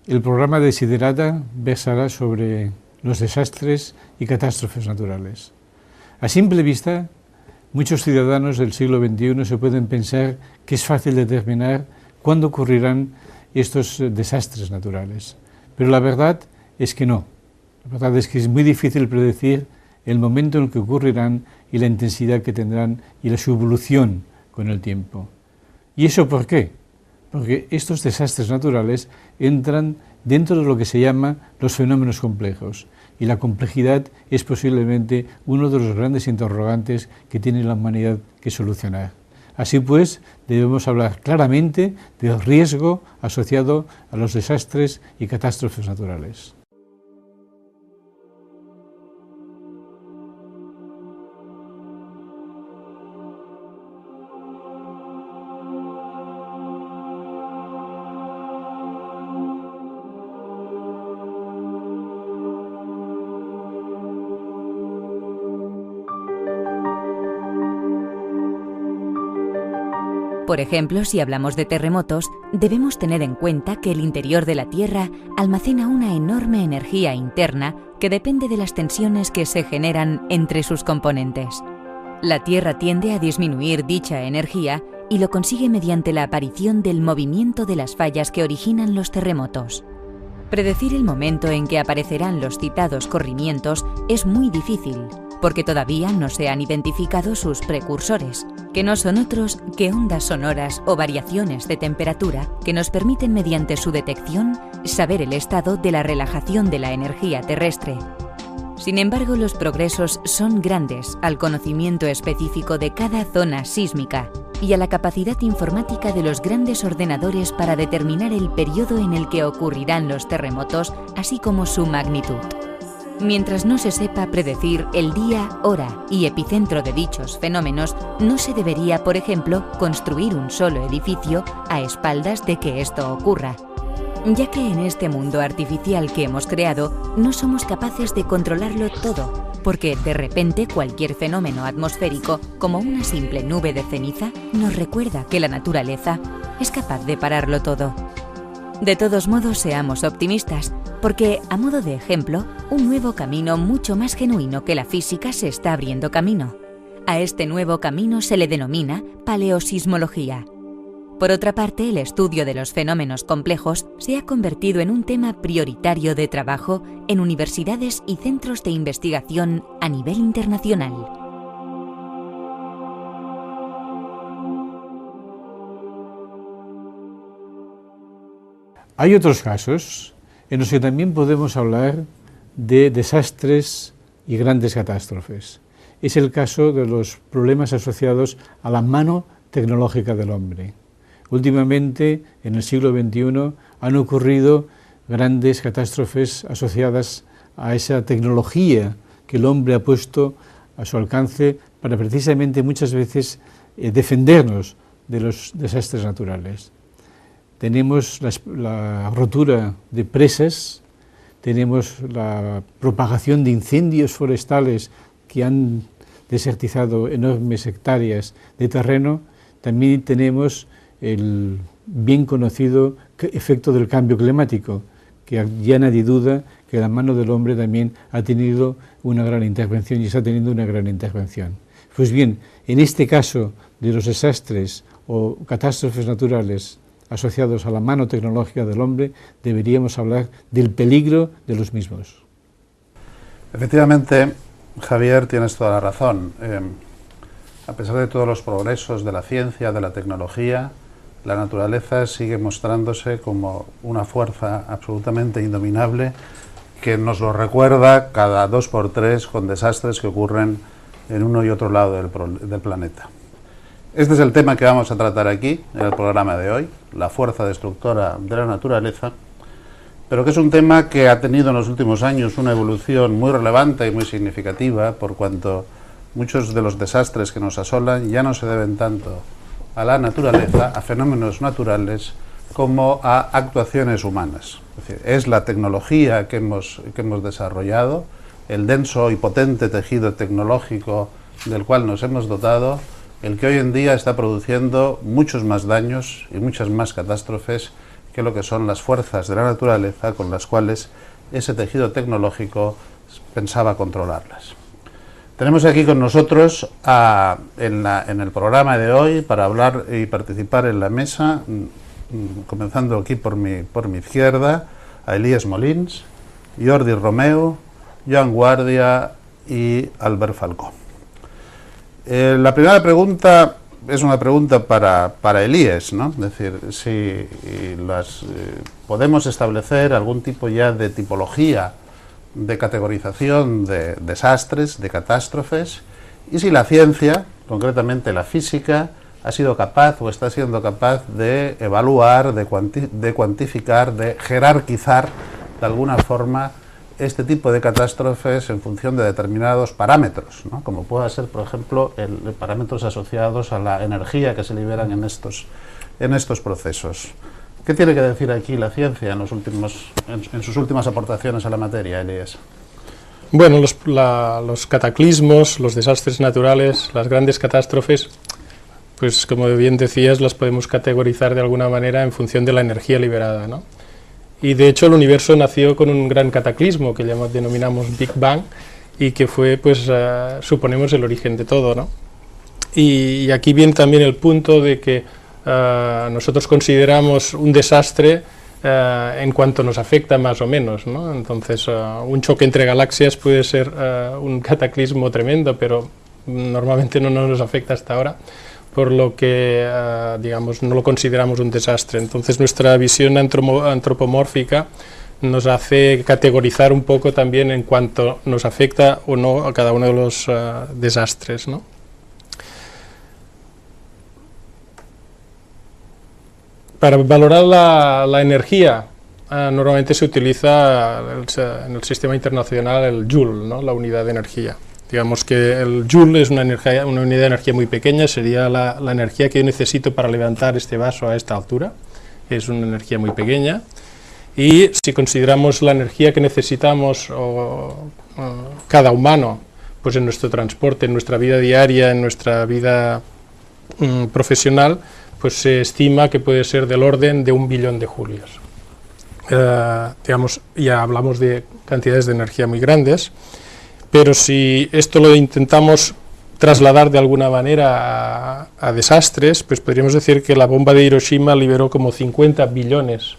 El programa Desiderata versará sobre los desastres y catástrofes naturales. A simple vista, muchos ciudadanos del siglo XXI se pueden pensar que es fácil determinar cuándo ocurrirán estos desastres naturales, pero la verdad es que no. La verdad es que es muy difícil predecir el momento en el que ocurrirán y la intensidad que tendrán y su evolución con el tiempo. ¿Y eso por qué? Porque estos desastres naturales entran dentro de lo que se llama los fenómenos complejos, y la complejidad es posiblemente uno de los grandes interrogantes que tiene la humanidad que solucionar. Así pues, debemos hablar claramente del riesgo asociado a los desastres y catástrofes naturales. Por ejemplo, si hablamos de terremotos, debemos tener en cuenta que el interior de la Tierra almacena una enorme energía interna que depende de las tensiones que se generan entre sus componentes. La Tierra tiende a disminuir dicha energía y lo consigue mediante la aparición del movimiento de las fallas que originan los terremotos. Predecir el momento en que aparecerán los citados corrimientos es muy difícil, porque todavía no se han identificado sus precursores, que no son otros que ondas sonoras o variaciones de temperatura que nos permiten mediante su detección saber el estado de la relajación de la energía terrestre. Sin embargo, los progresos son grandes al conocimiento específico de cada zona sísmica y a la capacidad informática de los grandes ordenadores para determinar el periodo en el que ocurrirán los terremotos, así como su magnitud. Mientras no se sepa predecir el día, hora y epicentro de dichos fenómenos, no se debería, por ejemplo, construir un solo edificio a espaldas de que esto ocurra, ya que en este mundo artificial que hemos creado no somos capaces de controlarlo todo, porque de repente cualquier fenómeno atmosférico, como una simple nube de ceniza, nos recuerda que la naturaleza es capaz de pararlo todo. De todos modos, seamos optimistas, porque, a modo de ejemplo, un nuevo camino mucho más genuino que la física se está abriendo camino. A este nuevo camino se le denomina paleosismología. Por otra parte, el estudio de los fenómenos complejos se ha convertido en un tema prioritario de trabajo en universidades y centros de investigación a nivel internacional. Hay otros casos en los que también podemos hablar de desastres y grandes catástrofes. Es el caso de los problemas asociados a la mano tecnológica del hombre. Últimamente, en el siglo XXI, han ocurrido grandes catástrofes asociadas a esa tecnología que el hombre ha puesto a su alcance para precisamente muchas veces defendernos de los desastres naturales. Tenemos la rotura de presas, tenemos la propagación de incendios forestales que han desertizado enormes hectáreas de terreno. También tenemos el bien conocido efecto del cambio climático, que ya nadie duda que la mano del hombre también ha tenido una gran intervención y está teniendo una gran intervención. Pues bien, en este caso de los desastres o catástrofes naturales asociados a la mano tecnológica del hombre, deberíamos hablar del peligro de los mismos. Efectivamente, Javier, tienes toda la razón. A pesar de todos los progresos de la ciencia, de la tecnología, la naturaleza sigue mostrándose como una fuerza absolutamente indominable que nos lo recuerda cada 2 por 3 con desastres que ocurren en uno y otro lado del planeta. Este es el tema que vamos a tratar aquí, en el programa de hoy, la fuerza destructora de la naturaleza, pero que es un tema que ha tenido en los últimos años una evolución muy relevante y muy significativa, por cuanto muchos de los desastres que nos asolan ya no se deben tanto a la naturaleza, a fenómenos naturales, como a actuaciones humanas. Es decir, es la tecnología que hemos desarrollado, el denso y potente tejido tecnológico del cual nos hemos dotado, el que hoy en día está produciendo muchos más daños y muchas más catástrofes que lo que son las fuerzas de la naturaleza con las cuales ese tejido tecnológico pensaba controlarlas. Tenemos aquí con nosotros en el programa de hoy para hablar y participar en la mesa, comenzando aquí por mi izquierda, a Elías Molins, Jordi Romeu, Joan Guardia y Albert Falcó. La primera pregunta es una pregunta para Elías, ¿no? Es decir, si podemos establecer algún tipo ya de tipología de categorización de desastres, de catástrofes, y si la ciencia, concretamente la física, ha sido capaz o está siendo capaz de evaluar, de cuantificar, de jerarquizar de alguna forma este tipo de catástrofes en función de determinados parámetros, ¿no? Como pueda ser, por ejemplo, parámetros asociados a la energía que se liberan en estos procesos. ¿Qué tiene que decir aquí la ciencia en sus últimas aportaciones a la materia, Elías? Bueno, los cataclismos, los desastres naturales, las grandes catástrofes, pues como bien decías, las podemos categorizar de alguna manera en función de la energía liberada, ¿no? Y de hecho el universo nació con un gran cataclismo que denominamos Big Bang y que fue, pues, suponemos el origen de todo, ¿no? Y aquí viene también el punto de que nosotros consideramos un desastre en cuanto nos afecta más o menos, ¿no? Entonces un choque entre galaxias puede ser un cataclismo tremendo, pero normalmente no nos afecta hasta ahora, por lo que, digamos, no lo consideramos un desastre. Entonces nuestra visión antropomórfica nos hace categorizar un poco también en cuanto nos afecta o no a cada uno de los desastres, ¿no? Para valorar la energía, normalmente se utiliza en el sistema internacional el Joule, ¿no? La unidad de energía. Digamos que el Joule es una unidad de energía muy pequeña, sería la energía que yo necesito para levantar este vaso a esta altura, es una energía muy pequeña, y si consideramos la energía que necesitamos cada humano, pues en nuestro transporte, en nuestra vida diaria, en nuestra vida profesional, pues se estima que puede ser del orden de 1 billón de julios. Digamos, ya hablamos de cantidades de energía muy grandes, pero si esto lo intentamos trasladar de alguna manera a desastres, pues podríamos decir que la bomba de Hiroshima liberó como 50 billones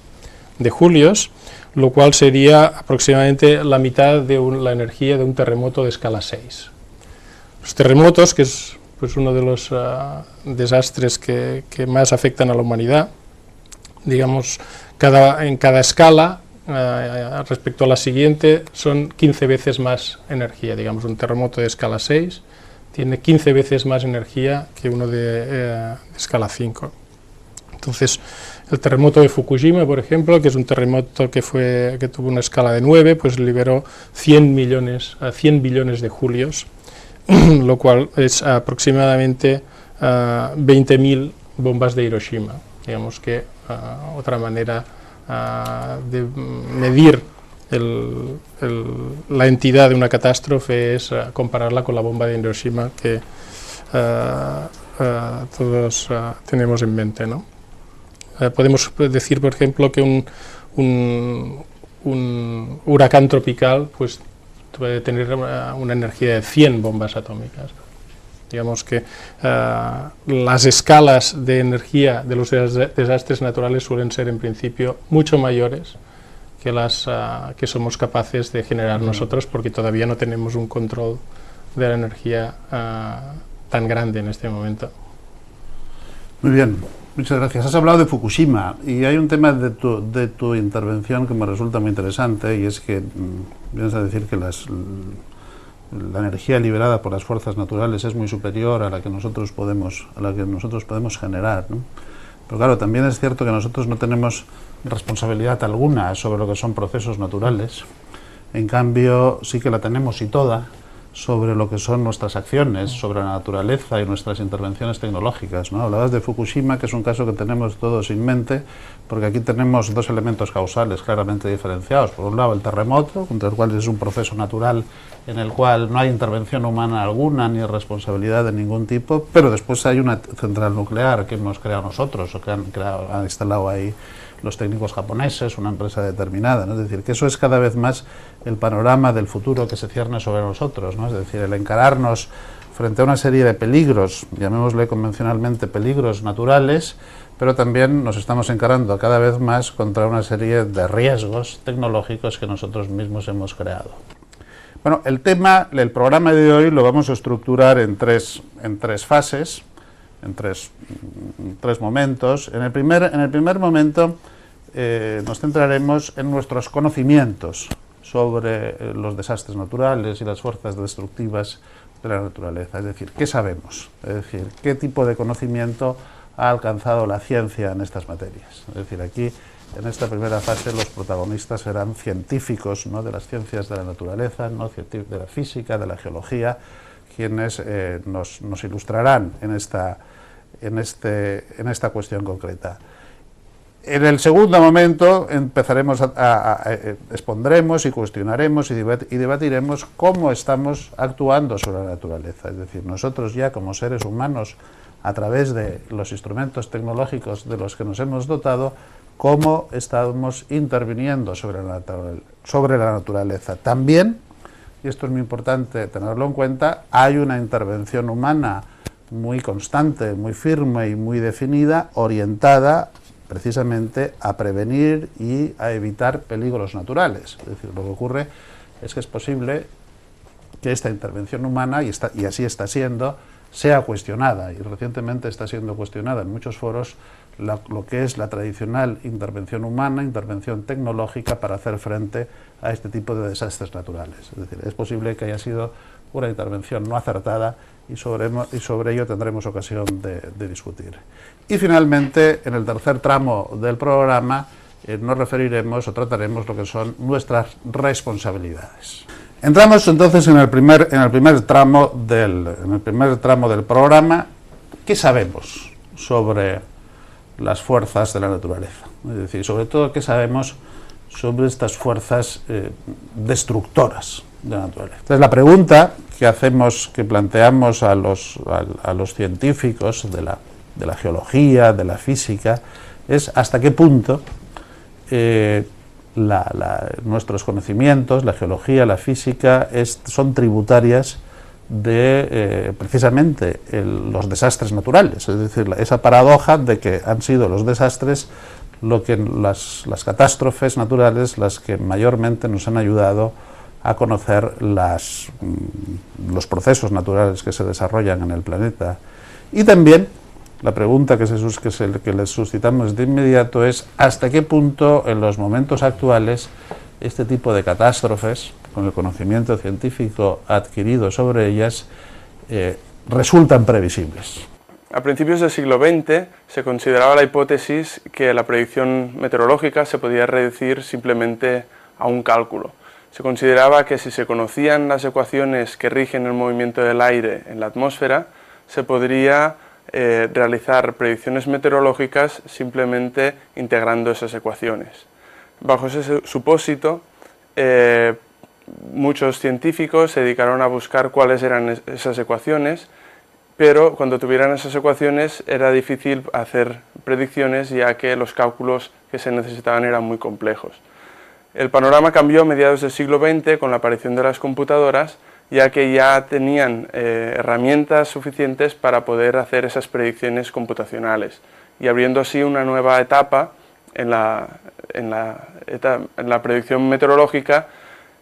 de julios, lo cual sería aproximadamente la mitad de la energía de un terremoto de escala 6. Los terremotos, que es pues uno de los desastres que más afectan a la humanidad, digamos, en cada escala, respecto a la siguiente, son 15 veces más energía. Digamos, un terremoto de escala 6 tiene 15 veces más energía que uno de escala 5. Entonces, el terremoto de Fukushima, por ejemplo, que es un terremoto que tuvo una escala de 9, pues liberó 100 billones de julios, lo cual es aproximadamente 20.000 bombas de Hiroshima. Digamos que otra manera de medir la entidad de una catástrofe es compararla con la bomba de Hiroshima que todos tenemos en mente, ¿no? Podemos decir, por ejemplo, que un huracán tropical pues puede tener una energía de 100 bombas atómicas. Digamos que las escalas de energía de los desastres naturales suelen ser en principio mucho mayores que las que somos capaces de generar nosotros, porque todavía no tenemos un control de la energía tan grande en este momento. Muy bien, muchas gracias. Has hablado de Fukushima y hay un tema de tu intervención que me resulta muy interesante, y es que vienes a decir que la energía liberada por las fuerzas naturales es muy superior a la que nosotros podemos generar, ¿no? Pero claro, también es cierto que nosotros no tenemos responsabilidad alguna sobre lo que son procesos naturales. En cambio, sí que la tenemos y toda sobre lo que son nuestras acciones, sobre la naturaleza y nuestras intervenciones tecnológicas, ¿no? Hablabas de Fukushima, que es un caso que tenemos todos en mente, porque aquí tenemos dos elementos causales claramente diferenciados. Por un lado, el terremoto, entre el cual es un proceso natural en el cual no hay intervención humana alguna ni responsabilidad de ningún tipo, pero después hay una central nuclear que hemos creado nosotros, o que han instalado ahí los técnicos japoneses, una empresa determinada, ¿no? Es decir, que eso es cada vez más el panorama del futuro que se cierne sobre nosotros, ¿no? Es decir, el encararnos frente a una serie de peligros, llamémosle convencionalmente peligros naturales, pero también nos estamos encarando cada vez más contra una serie de riesgos tecnológicos que nosotros mismos hemos creado. Bueno, el programa de hoy lo vamos a estructurar en tres fases, en tres momentos. En el primer momento nos centraremos en nuestros conocimientos sobre los desastres naturales y las fuerzas destructivas de la naturaleza, es decir, ¿qué sabemos? Es decir, ¿qué tipo de conocimiento ha alcanzado la ciencia en estas materias? Es decir, aquí, en esta primera fase, los protagonistas serán científicos, ¿no?, de las ciencias de la naturaleza, ¿no?, de la física, de la geología, quienes nos ilustrarán en esta cuestión concreta. En el segundo momento empezaremos expondremos y cuestionaremos y debatiremos cómo estamos actuando sobre la naturaleza. Es decir, nosotros ya como seres humanos, a través de los instrumentos tecnológicos de los que nos hemos dotado, cómo estamos interviniendo sobre la naturaleza. También, y esto es muy importante tenerlo en cuenta, hay una intervención humana muy constante, muy firme y muy definida, orientada precisamente a prevenir y a evitar peligros naturales. Es decir, lo que ocurre es que es posible que esta intervención humana, y así está siendo, sea cuestionada, y recientemente está siendo cuestionada en muchos foros lo que es la tradicional intervención humana, intervención tecnológica para hacer frente a este tipo de desastres naturales. Es decir, es posible que haya sido una intervención no acertada y sobre ello tendremos ocasión de discutir. Y finalmente, en el tercer tramo del programa, nos referiremos o trataremos lo que son nuestras responsabilidades. Entramos entonces en el primer tramo del programa. ¿Qué sabemos sobre las fuerzas de la naturaleza? Es decir, sobre todo, ¿qué sabemos sobre estas fuerzas destructoras de la naturaleza? Entonces, la pregunta que planteamos a los científicos de la geología, de la física, es hasta qué punto nuestros conocimientos, la geología, la física, son tributarias de precisamente los desastres naturales, es decir, esa paradoja de que han sido los desastres las catástrofes naturales las que mayormente nos han ayudado a conocer los procesos naturales que se desarrollan en el planeta. Y también la pregunta que les suscitamos de inmediato es hasta qué punto en los momentos actuales este tipo de catástrofes, con el conocimiento científico adquirido sobre ellas, resultan previsibles. A principios del siglo XX se consideraba la hipótesis que la predicción meteorológica se podía reducir simplemente a un cálculo. Se consideraba que si se conocían las ecuaciones que rigen el movimiento del aire en la atmósfera, se podría realizar predicciones meteorológicas simplemente integrando esas ecuaciones. Bajo ese supósito, muchos científicos se dedicaron a buscar cuáles eran esas ecuaciones, pero cuando tuvieran esas ecuaciones era difícil hacer predicciones, ya que los cálculos que se necesitaban eran muy complejos. El panorama cambió a mediados del siglo XX con la aparición de las computadoras, ya que ya tenían herramientas suficientes para poder hacer esas predicciones computacionales, y abriendo así una nueva etapa en la predicción meteorológica,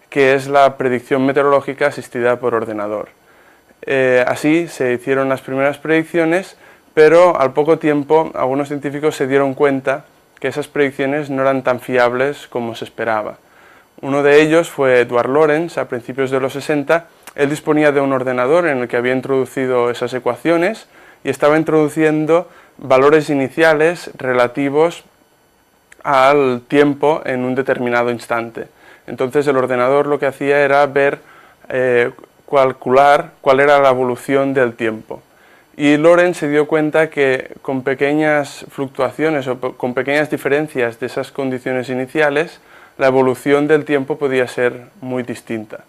que es la predicción meteorológica asistida por ordenador. Así se hicieron las primeras predicciones, pero al poco tiempo algunos científicos se dieron cuenta que esas predicciones no eran tan fiables como se esperaba. Uno de ellos fue Edward Lorenz, a principios de los 60. Él disponía de un ordenador en el que había introducido esas ecuaciones y estaba introduciendo valores iniciales relativos al tiempo en un determinado instante. Entonces el ordenador lo que hacía era ver calcular cuál era la evolución del tiempo. Y Lorentz se dio cuenta que con pequeñas fluctuaciones o con pequeñas diferencias de esas condiciones iniciales, la evolución del tiempo podía ser muy distinta.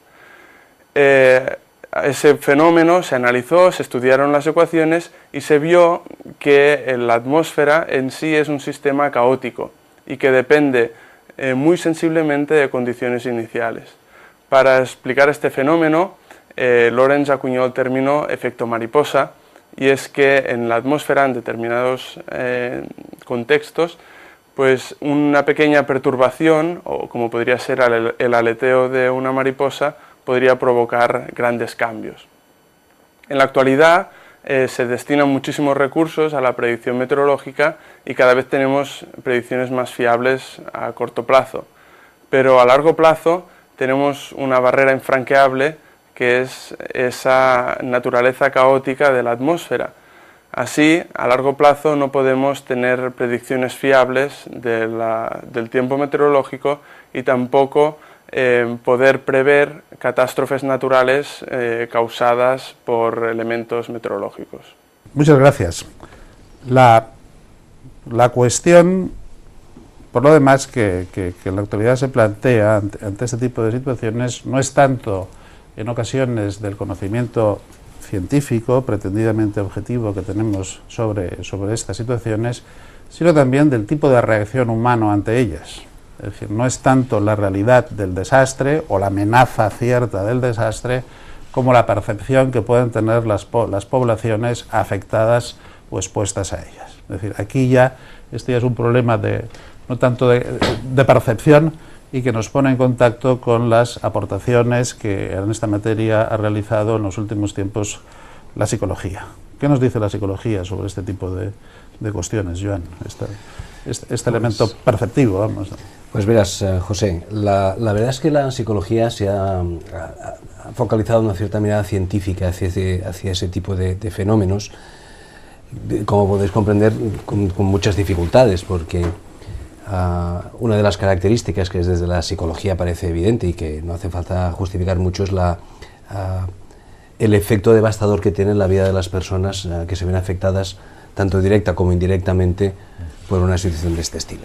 Ese fenómeno se analizó, se estudiaron las ecuaciones y se vio que la atmósfera en sí es un sistema caótico y que depende muy sensiblemente de condiciones iniciales. Para explicar este fenómeno, Lorentz acuñó el término efecto mariposa, y es que en la atmósfera, en determinados contextos, pues una pequeña perturbación, o como podría ser el aleteo de una mariposa, podría provocar grandes cambios. En la actualidad se destinan muchísimos recursos a la predicción meteorológica y cada vez tenemos predicciones más fiables a corto plazo, pero a largo plazo tenemos una barrera infranqueable que es esa naturaleza caótica de la atmósfera. Así, a largo plazo no podemos tener predicciones fiables del tiempo meteorológico y tampoco poder prever catástrofes naturales causadas por elementos meteorológicos. Muchas gracias. La cuestión, por lo demás, que en la actualidad se plantea ante este tipo de situaciones no es tanto en ocasiones del conocimiento científico, pretendidamente objetivo, que tenemos sobre estas situaciones, sino también del tipo de reacción humano ante ellas. Es decir, no es tanto la realidad del desastre o la amenaza cierta del desastre, como la percepción que pueden tener las poblaciones afectadas o expuestas a ellas. Es decir, aquí este ya es un problema no tanto de percepción, y que nos pone en contacto con las aportaciones que en esta materia ha realizado en los últimos tiempos la psicología. ¿Qué nos dice la psicología sobre este tipo de cuestiones, Joan? Este elemento perceptivo, vamos. Pues verás, José, la verdad es que la psicología se ha focalizado una cierta mirada científica hacia ese tipo de fenómenos, como podéis comprender, con muchas dificultades, porque una de las características que desde la psicología parece evidente y que no hace falta justificar mucho es el efecto devastador que tiene en la vida de las personas que se ven afectadas tanto directa como indirectamente por una situación de este estilo.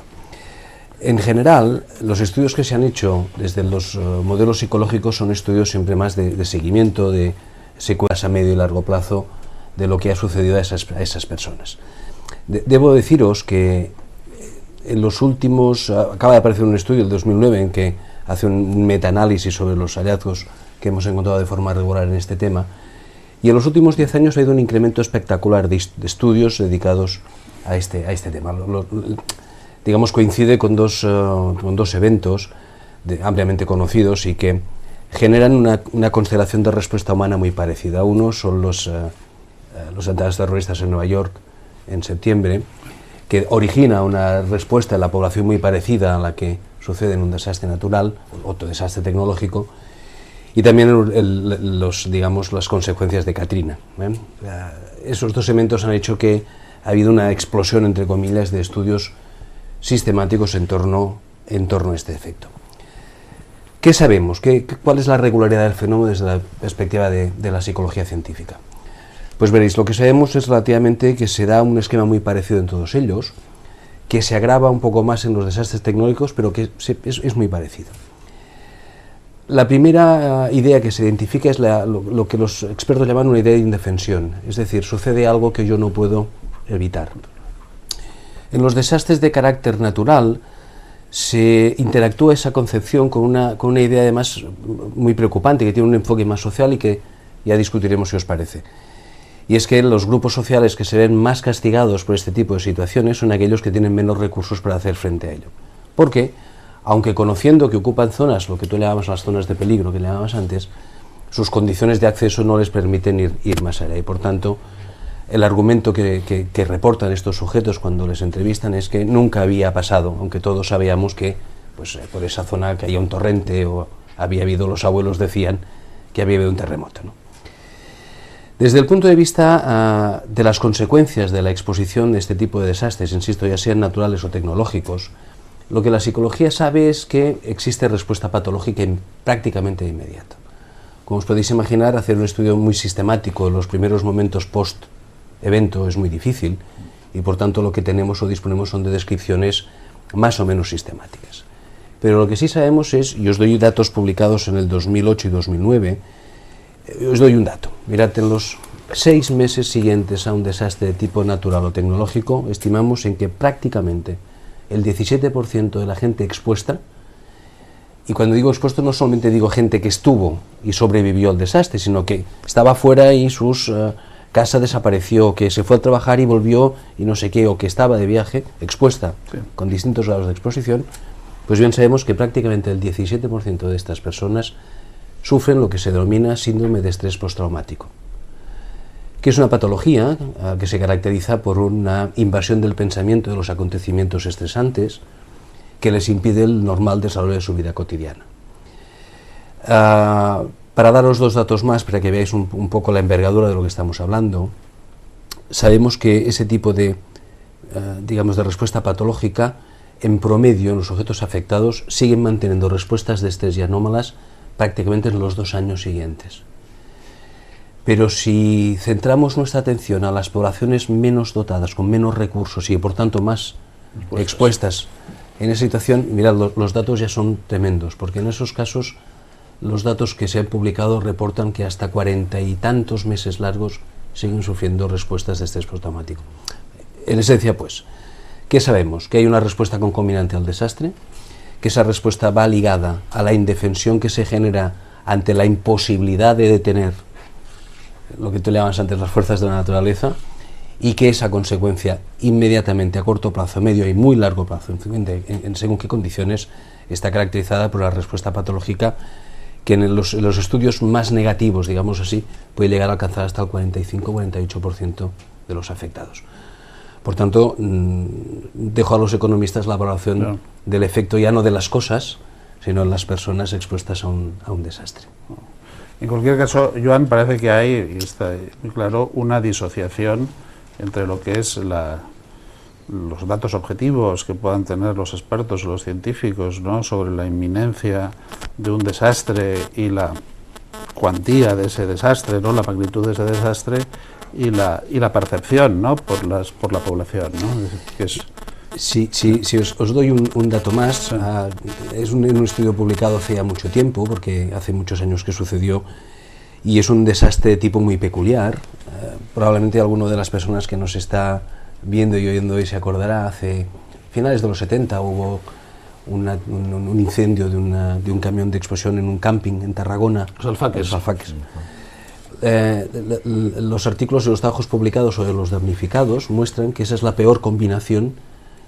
En general, los estudios que se han hecho desde los modelos psicológicos son estudios siempre más de seguimiento, de secuelas a medio y largo plazo de lo que ha sucedido a esas personas. Debo deciros que en los últimos, acaba de aparecer un estudio del 2009 en que hace un metaanálisis sobre los hallazgos que hemos encontrado de forma regular en este tema, y en los últimos 10 años ha habido un incremento espectacular de estudios dedicados a este tema. Digamos, coincide con dos eventos ampliamente conocidos y que generan una constelación de respuesta humana muy parecida. Uno son los atentados terroristas en Nueva York en septiembre, que origina una respuesta en la población muy parecida a la que sucede en un desastre natural, otro desastre tecnológico, y también las consecuencias de Katrina. Esos dos eventos han hecho que ha habido una explosión, entre comillas, de estudios sistemáticos en torno a este efecto. ¿Qué sabemos? ¿Cuál es la regularidad del fenómeno desde la perspectiva de la psicología científica? Pues veréis, lo que sabemos es relativamente que se da un esquema muy parecido en todos ellos, que se agrava un poco más en los desastres tecnológicos, pero que es muy parecido. La primera idea que se identifica es lo que los expertos llaman una idea de indefensión, es decir, sucede algo que yo no puedo evitar. En los desastres de carácter natural se interactúa esa concepción con una idea además muy preocupante, que tiene un enfoque más social y que ya discutiremos si os parece. Y es que los grupos sociales que se ven más castigados por este tipo de situaciones son aquellos que tienen menos recursos para hacer frente a ello. Porque, aunque conociendo que ocupan zonas, lo que tú llamabas las zonas de peligro que llamabas antes, sus condiciones de acceso no les permiten ir más allá. Y por tanto, el argumento que reportan estos sujetos cuando les entrevistan es que nunca había pasado, aunque todos sabíamos que pues, por esa zona caía un torrente o había habido, los abuelos decían, que había habido un terremoto, ¿no? Desde el punto de vista de las consecuencias de la exposición de este tipo de desastres, insisto, ya sean naturales o tecnológicos, lo que la psicología sabe es que existe respuesta patológica prácticamente inmediata. Como os podéis imaginar, hacer un estudio muy sistemático en los primeros momentos post-evento es muy difícil y por tanto lo que tenemos o disponemos son de descripciones más o menos sistemáticas. Pero lo que sí sabemos es, y os doy datos publicados en el 2008 y 2009, os doy un dato. Mirad, en los 6 meses siguientes a un desastre de tipo natural o tecnológico, estimamos en que prácticamente el 17% de la gente expuesta, y cuando digo expuesto no solamente digo gente que estuvo y sobrevivió al desastre, sino que estaba fuera y su casa desapareció, que se fue a trabajar y volvió y no sé qué, o que estaba de viaje, expuesta, sí, con distintos grados de exposición, pues bien sabemos que prácticamente el 17% de estas personas sufren lo que se denomina síndrome de estrés postraumático, que es una patología que se caracteriza por una invasión del pensamiento de los acontecimientos estresantes que les impide el normal desarrollo de su vida cotidiana. Para daros 2 datos más, para que veáis un poco la envergadura de lo que estamos hablando, sabemos que ese tipo de, digamos, de respuesta patológica, en promedio, en los sujetos afectados, siguen manteniendo respuestas de estrés y anómalas prácticamente en los 2 años siguientes. Pero si centramos nuestra atención a las poblaciones menos dotadas, con menos recursos y por tanto más expuestas en esa situación, mirad, los datos ya son tremendos, porque en esos casos los datos que se han publicado reportan que hasta 40 y tantos meses largos siguen sufriendo respuestas de estrés postraumático. En esencia, pues, ¿qué sabemos? Que hay una respuesta concomitante al desastre, que esa respuesta va ligada a la indefensión que se genera ante la imposibilidad de detener lo que tú le llamas antes las fuerzas de la naturaleza, y que esa consecuencia inmediatamente a corto plazo, medio y muy largo plazo, en según qué condiciones, está caracterizada por la respuesta patológica que en los estudios más negativos, digamos así, puede llegar a alcanzar hasta el 45-48% de los afectados. Por tanto, dejo a los economistas la valoración del efecto ya no de las cosas, sino en las personas expuestas a un desastre. En cualquier caso, Joan, parece que hay, y está muy claro, una disociación entre lo que es los datos objetivos que puedan tener los expertos o los científicos, ¿no?, sobre la inminencia de un desastre y la cuantía de ese desastre, ¿no?, la magnitud de ese desastre y la percepción, ¿no?, por la población, ¿no? Que es... Si os doy un dato más, sí. Es un estudio publicado hace ya mucho tiempo, porque hace muchos años que sucedió, y es un desastre de tipo muy peculiar. Probablemente alguno de las personas que nos está viendo y oyendo hoy se acordará, hace finales de los 70 hubo un incendio de un camión de explosión en un camping en Tarragona. Los Alfaques. Los artículos y los trabajos publicados sobre los damnificados muestran que esa es la peor combinación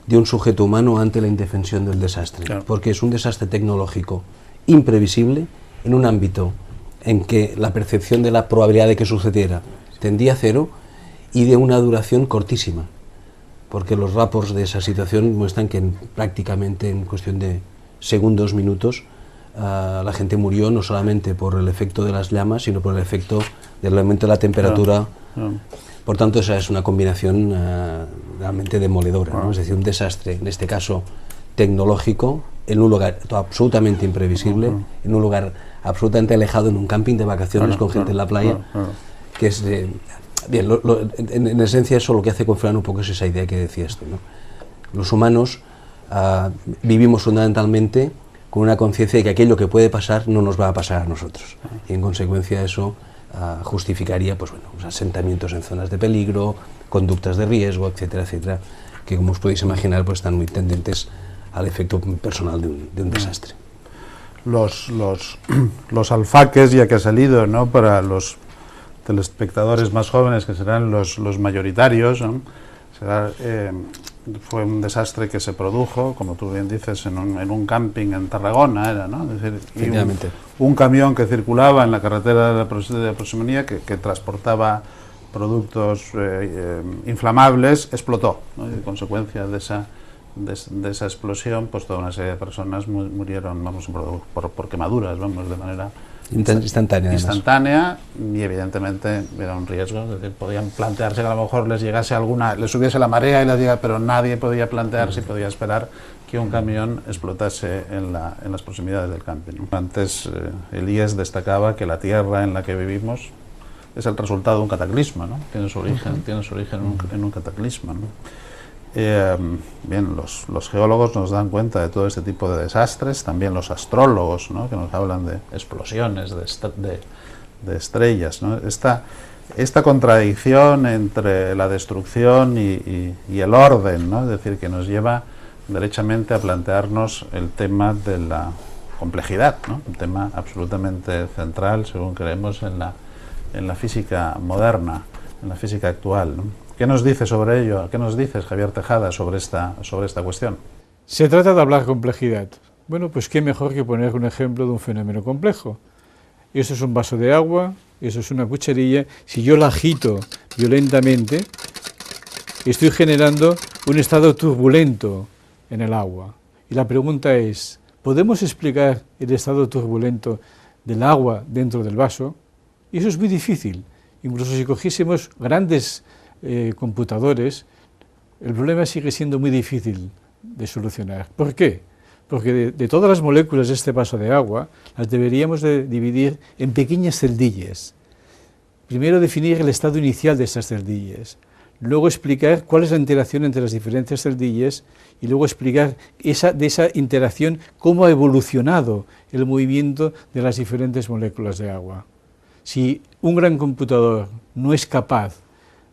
de un sujeto humano ante la indefensión del desastre, claro, porque es un desastre tecnológico imprevisible en un ámbito en que la percepción de la probabilidad de que sucediera tendía a 0 y de una duración cortísima, porque los reports de esa situación muestran que prácticamente en cuestión de segundos, minutos, la gente murió no solamente por el efecto de las llamas, sino por el efecto del aumento de la temperatura. Por tanto, esa es una combinación realmente demoledora, ¿no? Es decir, un desastre, en este caso tecnológico, en un lugar absolutamente imprevisible, en un lugar absolutamente alejado, en un camping de vacaciones con gente en la playa, que es... bien, en esencia eso lo que hace confirmar un poco es esa idea que decías tú, ¿no? Los humanos vivimos fundamentalmente con una conciencia de que aquello que puede pasar no nos va a pasar a nosotros, y en consecuencia eso justificaría, pues bueno, asentamientos en zonas de peligro, conductas de riesgo, etcétera, etcétera, que como os podéis imaginar pues están muy tendentes al efecto personal de un desastre. Los alfaques, ya que ha salido, ¿no?, para los telespectadores más jóvenes, que serán los mayoritarios, ¿no?, fue un desastre que se produjo, como tú bien dices, en un camping en Tarragona, era, ¿no? Es decir, y un camión que circulaba en la carretera de la Proxemonía que transportaba productos inflamables, explotó, ¿no? Y en consecuencia de esa explosión, pues toda una serie de personas murieron, vamos, por quemaduras, vamos, de manera instantánea, y evidentemente era un riesgo, es decir, podían plantearse que a lo mejor les subiese la marea y les llegase, pero nadie podía plantearse y podía esperar que un camión explotase en las proximidades del camping, ¿no? Antes el IES destacaba que la tierra en la que vivimos es el resultado de un cataclisma, ¿no? Tiene su origen en un cataclisma, ¿no? Bien, los geólogos nos dan cuenta de todo este tipo de desastres, también los astrólogos, ¿no? Que nos hablan de explosiones, de estrellas, ¿no? Esta contradicción entre la destrucción y el orden, ¿no? Es decir, que nos lleva derechamente a plantearnos el tema de la complejidad, ¿no? Un tema absolutamente central, según creemos, en la física moderna, en la física actual, ¿no? ¿Qué nos dice sobre ello? ¿Qué nos dices, Javier Tejada, sobre esta cuestión? Se trata de hablar complejidad. Bueno, pues qué mejor que poner un ejemplo de un fenómeno complejo. Eso es un vaso de agua, eso es una cucharilla. Si yo la agito violentamente, estoy generando un estado turbulento en el agua. Y la pregunta es, ¿podemos explicar el estado turbulento del agua dentro del vaso? Y eso es muy difícil. Incluso si cogiésemos grandes computadores, el problema sigue siendo muy difícil de solucionar. ¿Por qué? Porque de todas las moléculas de este vaso de agua, las deberíamos de dividir en pequeñas celdillas. Primero definir el estado inicial de esas celdillas, luego explicar cuál es la interacción entre las diferentes celdillas y luego explicar de esa interacción cómo ha evolucionado el movimiento de las diferentes moléculas de agua. Si un gran computador no es capaz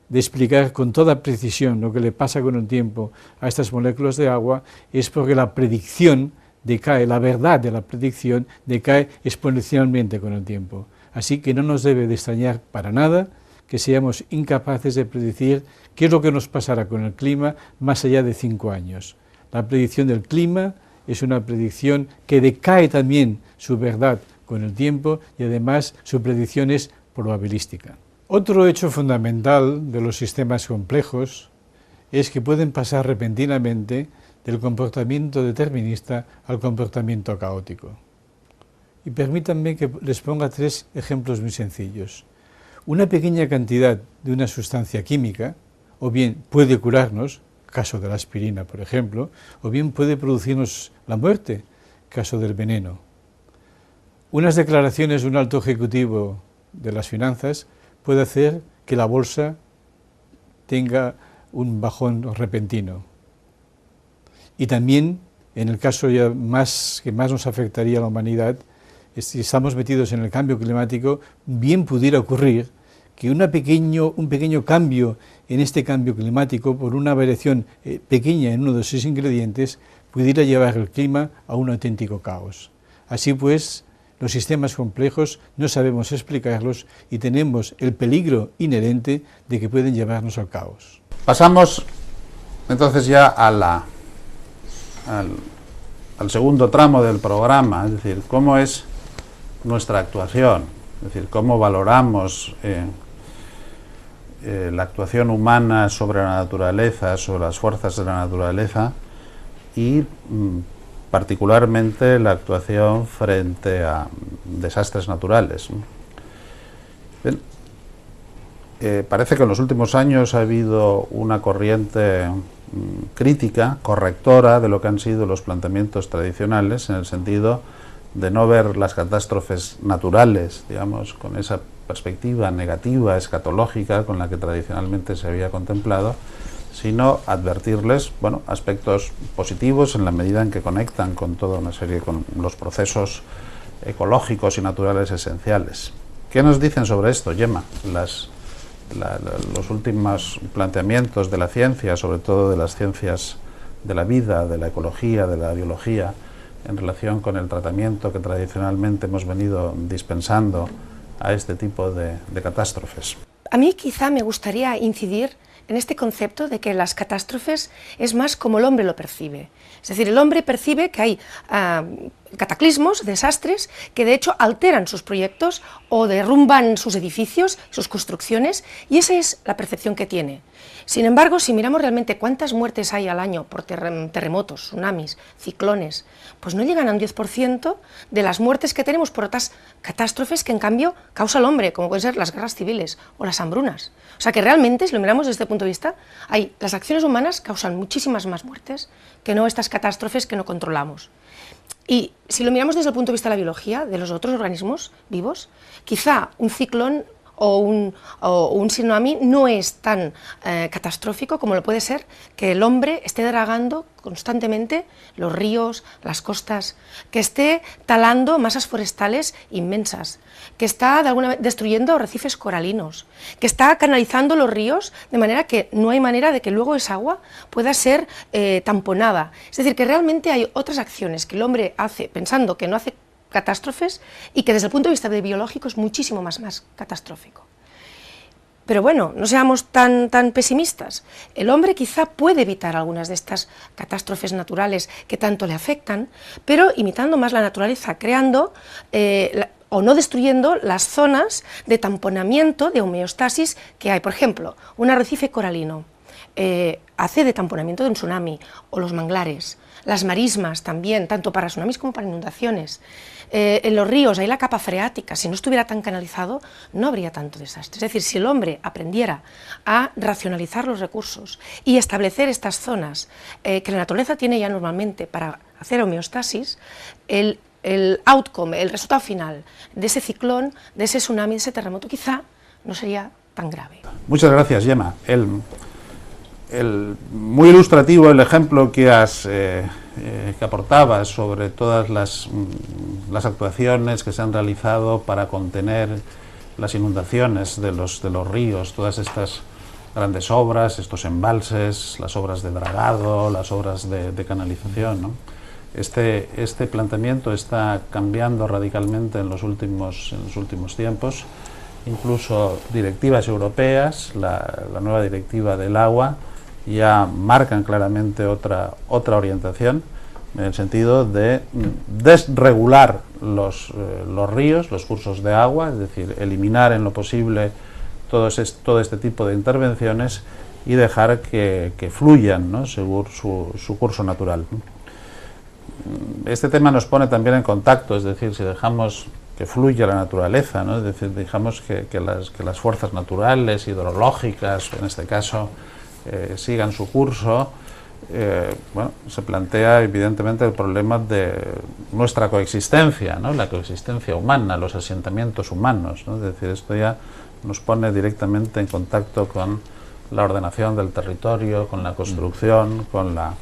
de explicar con toda precisión lo que le pasa con el tiempo a estas moléculas de agua, es porque la predicción decae, la verdad de la predicción decae exponencialmente con el tiempo. Así que no nos debe de extrañar para nada que seamos incapaces de predecir qué es lo que nos pasará con el clima más allá de 5 años. La predicción del clima es una predicción que decae también su verdad con el tiempo y además su predicción es probabilística. Otro hecho fundamental de los sistemas complejos es que pueden pasar repentinamente del comportamiento determinista al comportamiento caótico. Y permítanme que les ponga 3 ejemplos muy sencillos. Una pequeña cantidad de una sustancia química, o bien puede curarnos, caso de la aspirina, por ejemplo, o bien puede producirnos la muerte, caso del veneno. Unas declaraciones de un alto ejecutivo de las finanzas puede hacer que la bolsa tenga un bajón repentino. Y también, en el caso ya que más nos afectaría a la humanidad, si estamos metidos en el cambio climático, bien pudiera ocurrir que un pequeño cambio en este cambio climático, por una variación pequeña en uno de sus ingredientes, pudiera llevar el clima a un auténtico caos. Así pues, los sistemas complejos no sabemos explicarlos y tenemos el peligro inherente de que pueden llevarnos al caos. Pasamos entonces ya al segundo tramo del programa, es decir, cómo es nuestra actuación, es decir, cómo valoramos la actuación humana sobre la naturaleza, sobre las fuerzas de la naturaleza y particularmente la actuación frente a desastres naturales. Bien, parece que en los últimos años ha habido una corriente crítica, correctora de lo que han sido los planteamientos tradicionales, en el sentido de no ver las catástrofes naturales, digamos, con esa perspectiva negativa, escatológica, con la que tradicionalmente se había contemplado, sino advertirles, bueno, aspectos positivos en la medida en que conectan con toda una serie, con los procesos ecológicos y naturales esenciales. ¿Qué nos dicen sobre esto, Gemma? Los últimos planteamientos de la ciencia, sobre todo de las ciencias de la vida, de la ecología, de la biología, en relación con el tratamiento que tradicionalmente hemos venido dispensando a este tipo de catástrofes. A mí quizá me gustaría incidir en este concepto de que las catástrofes es más como el hombre lo percibe. Es decir, el hombre percibe que hay cataclismos, desastres, que de hecho alteran sus proyectos o derrumban sus edificios, sus construcciones, y esa es la percepción que tiene. Sin embargo, si miramos realmente cuántas muertes hay al año por terremotos, tsunamis, ciclones, pues no llegan a un 10% de las muertes que tenemos por otras catástrofes que en cambio causa el hombre, como pueden ser las guerras civiles o las hambrunas. O sea que realmente, si lo miramos desde este punto de vista, las acciones humanas causan muchísimas más muertes que no estas catástrofes que no controlamos. Y si lo miramos desde el punto de vista de la biología, de los otros organismos vivos, quizá un ciclón o un tsunami no es tan catastrófico como lo puede ser que el hombre esté dragando constantemente los ríos, las costas, que esté talando masas forestales inmensas, que está de alguna manera destruyendo arrecifes coralinos, que está canalizando los ríos de manera que no hay manera de que luego esa agua pueda ser tamponada. Es decir, que realmente hay otras acciones que el hombre hace pensando que no hace catástrofes y que desde el punto de vista biológico es muchísimo más catastrófico. Pero bueno, no seamos tan pesimistas. El hombre quizá puede evitar algunas de estas catástrofes naturales que tanto le afectan, pero imitando más la naturaleza, creando o no destruyendo las zonas de tamponamiento, de homeostasis que hay. Por ejemplo, un arrecife coralino hace de tamponamiento de un tsunami, o los manglares, las marismas también, tanto para tsunamis como para inundaciones. En los ríos hay la capa freática, si no estuviera tan canalizado no habría tanto desastre. Es decir, si el hombre aprendiera a racionalizar los recursos y establecer estas zonas que la naturaleza tiene ya normalmente para hacer homeostasis, el outcome, el resultado final de ese ciclón, de ese tsunami, de ese terremoto, quizá no sería tan grave. Muchas gracias, Gemma. Muy ilustrativo el ejemplo que aportabas sobre todas las actuaciones que se han realizado para contener las inundaciones de los ríos, todas estas grandes obras, estos embalses, las obras de dragado, las obras de canalización, ¿no? Este planteamiento está cambiando radicalmente en los últimos tiempos. Incluso directivas europeas, la nueva directiva del agua, ya marcan claramente otra orientación en el sentido de desregular los ríos, los cursos de agua, es decir, eliminar en lo posible todo este tipo de intervenciones y dejar que fluyan, ¿no?, según su curso natural. Este tema nos pone también en contacto, es decir, si dejamos que fluya la naturaleza, ¿no?, es decir, dejamos que las fuerzas naturales, hidrológicas, en este caso, sigan su curso, bueno, se plantea evidentemente el problema de nuestra coexistencia, ¿no?, la coexistencia humana, los asentamientos humanos, ¿no? Es decir, esto ya nos pone directamente en contacto con la ordenación del territorio, con la construcción, con la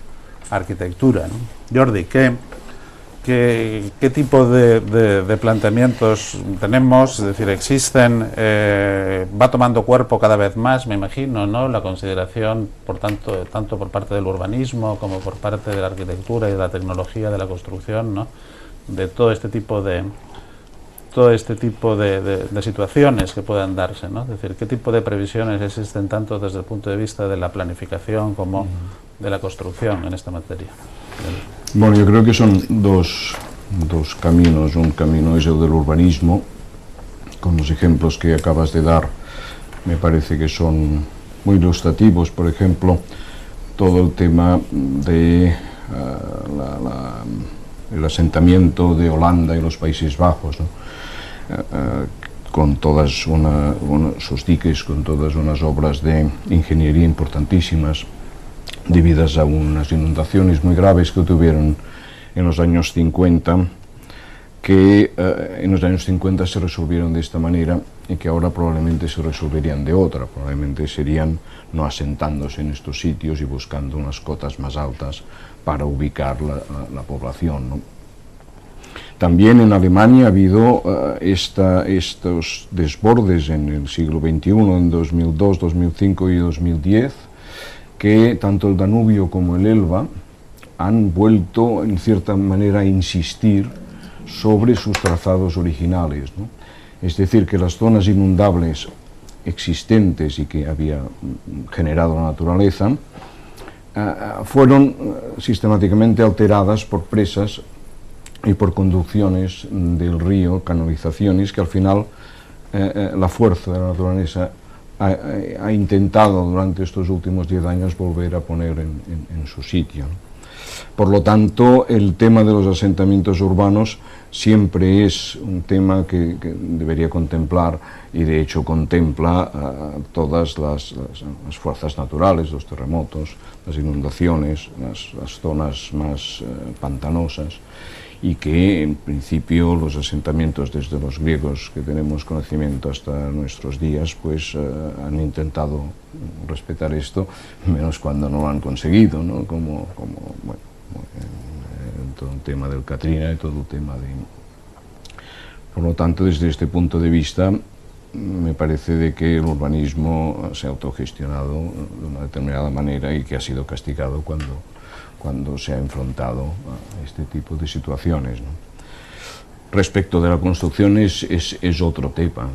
arquitectura, ¿no? Jordi, ¿qué tipo de planteamientos tenemos? Es decir, existen, va tomando cuerpo cada vez más, me imagino, ¿no?, la consideración, tanto por parte del urbanismo como por parte de la arquitectura y de la tecnología de la construcción, ¿no?, de todo este tipo de situaciones que puedan darse, ¿no? Es decir, ¿qué tipo de previsiones existen tanto desde el punto de vista de la planificación como de la construcción en esta materia? Bueno, yo creo que son dos caminos. Un camino es el del urbanismo, con los ejemplos que acabas de dar, me parece que son muy ilustrativos. Por ejemplo, todo el tema de el asentamiento de Holanda y los Países Bajos, ¿no?, con todas sus diques, con todas unas obras de ingeniería importantísimas, debidas a unas inundaciones muy graves que tuvieron en los años 50, que en los años 50 se resolvieron de esta manera y que ahora probablemente se resolverían de otra, probablemente serían no asentándose en estos sitios y buscando unas cotas más altas para ubicar la población, ¿no? También en Alemania ha habido estos desbordes en el siglo XXI, en 2002, 2005 y 2010, que tanto el Danubio como el Elba han vuelto en cierta manera a insistir sobre sus trazados originales, ¿no? Es decir, que las zonas inundables existentes y que había generado la naturaleza fueron sistemáticamente alteradas por presas y por conducciones del río, canalizaciones, que al final la fuerza de la naturaleza ha intentado durante estos últimos 10 años volver a poner en su sitio. Por lo tanto, el tema de los asentamientos urbanos siempre es un tema que debería contemplar, y de hecho contempla todas las fuerzas naturales, los terremotos, las inundaciones, las zonas más pantanosas, y que en principio los asentamientos desde los griegos que tenemos conocimiento hasta nuestros días pues han intentado respetar esto, menos cuando no lo han conseguido, ¿no? Como bueno, todo el tema del Katrina y todo el tema de... Por lo tanto, desde este punto de vista, me parece de que el urbanismo se ha autogestionado de una determinada manera y que ha sido castigado cuando se ha enfrentado a este tipo de situaciones, ¿no? Respecto de la construcción es otro tema,